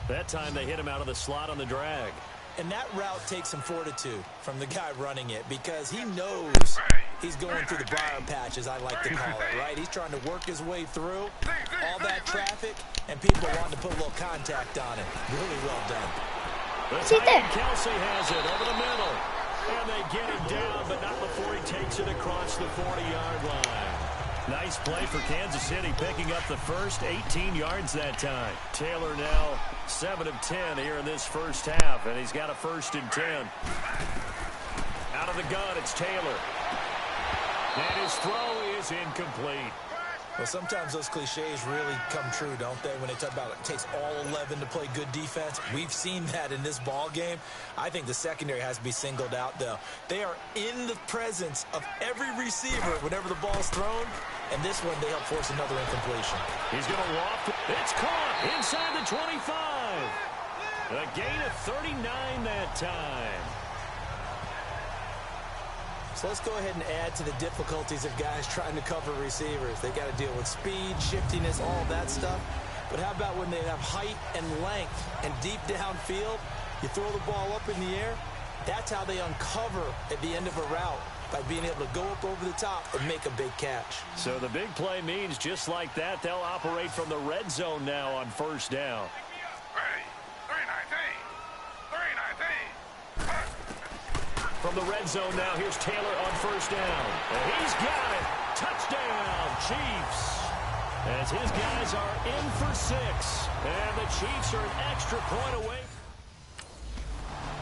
Speaker 4: That time they hit him out of the slot on the drag.
Speaker 5: And that route takes some fortitude from the guy running it, because he knows he's going through the briar patch, as I like to call it, right? He's trying to work his way through all that traffic, and people wanting to put a little contact on it. Really well done.
Speaker 6: See there.
Speaker 4: Kelsey has it over the middle. And they get him down, but not before he takes it across the 40-yard line. Nice play for Kansas City, picking up the first 18 yards that time. Taylor now 7 of 10 here in this first half, and he's got a 1st and 10. Out of the gun, it's Taylor. And his throw is incomplete.
Speaker 5: Well, sometimes those cliches really come true, don't they? When they talk about it takes all 11 to play good defense. We've seen that in this ball game. I think the secondary has to be singled out, though. They are in the presence of every receiver whenever the ball's thrown, and this one they help force another incompletion.
Speaker 4: He's going to loft. It's caught inside the 25. A gain of 39 that time.
Speaker 5: So let's go ahead and add to the difficulties of guys trying to cover receivers. They got to deal with speed, shiftiness, all that stuff. But how about when they have height and length and deep downfield? You throw the ball up in the air. That's how they uncover at the end of a route, by being able to go up over the top and make a big catch.
Speaker 4: So the big play means just like that, they'll operate from the red zone now on first down. From the red zone now, here's Taylor on first down. And he's got it. Touchdown, Chiefs. As his guys are in for 6. And the Chiefs are an extra point away.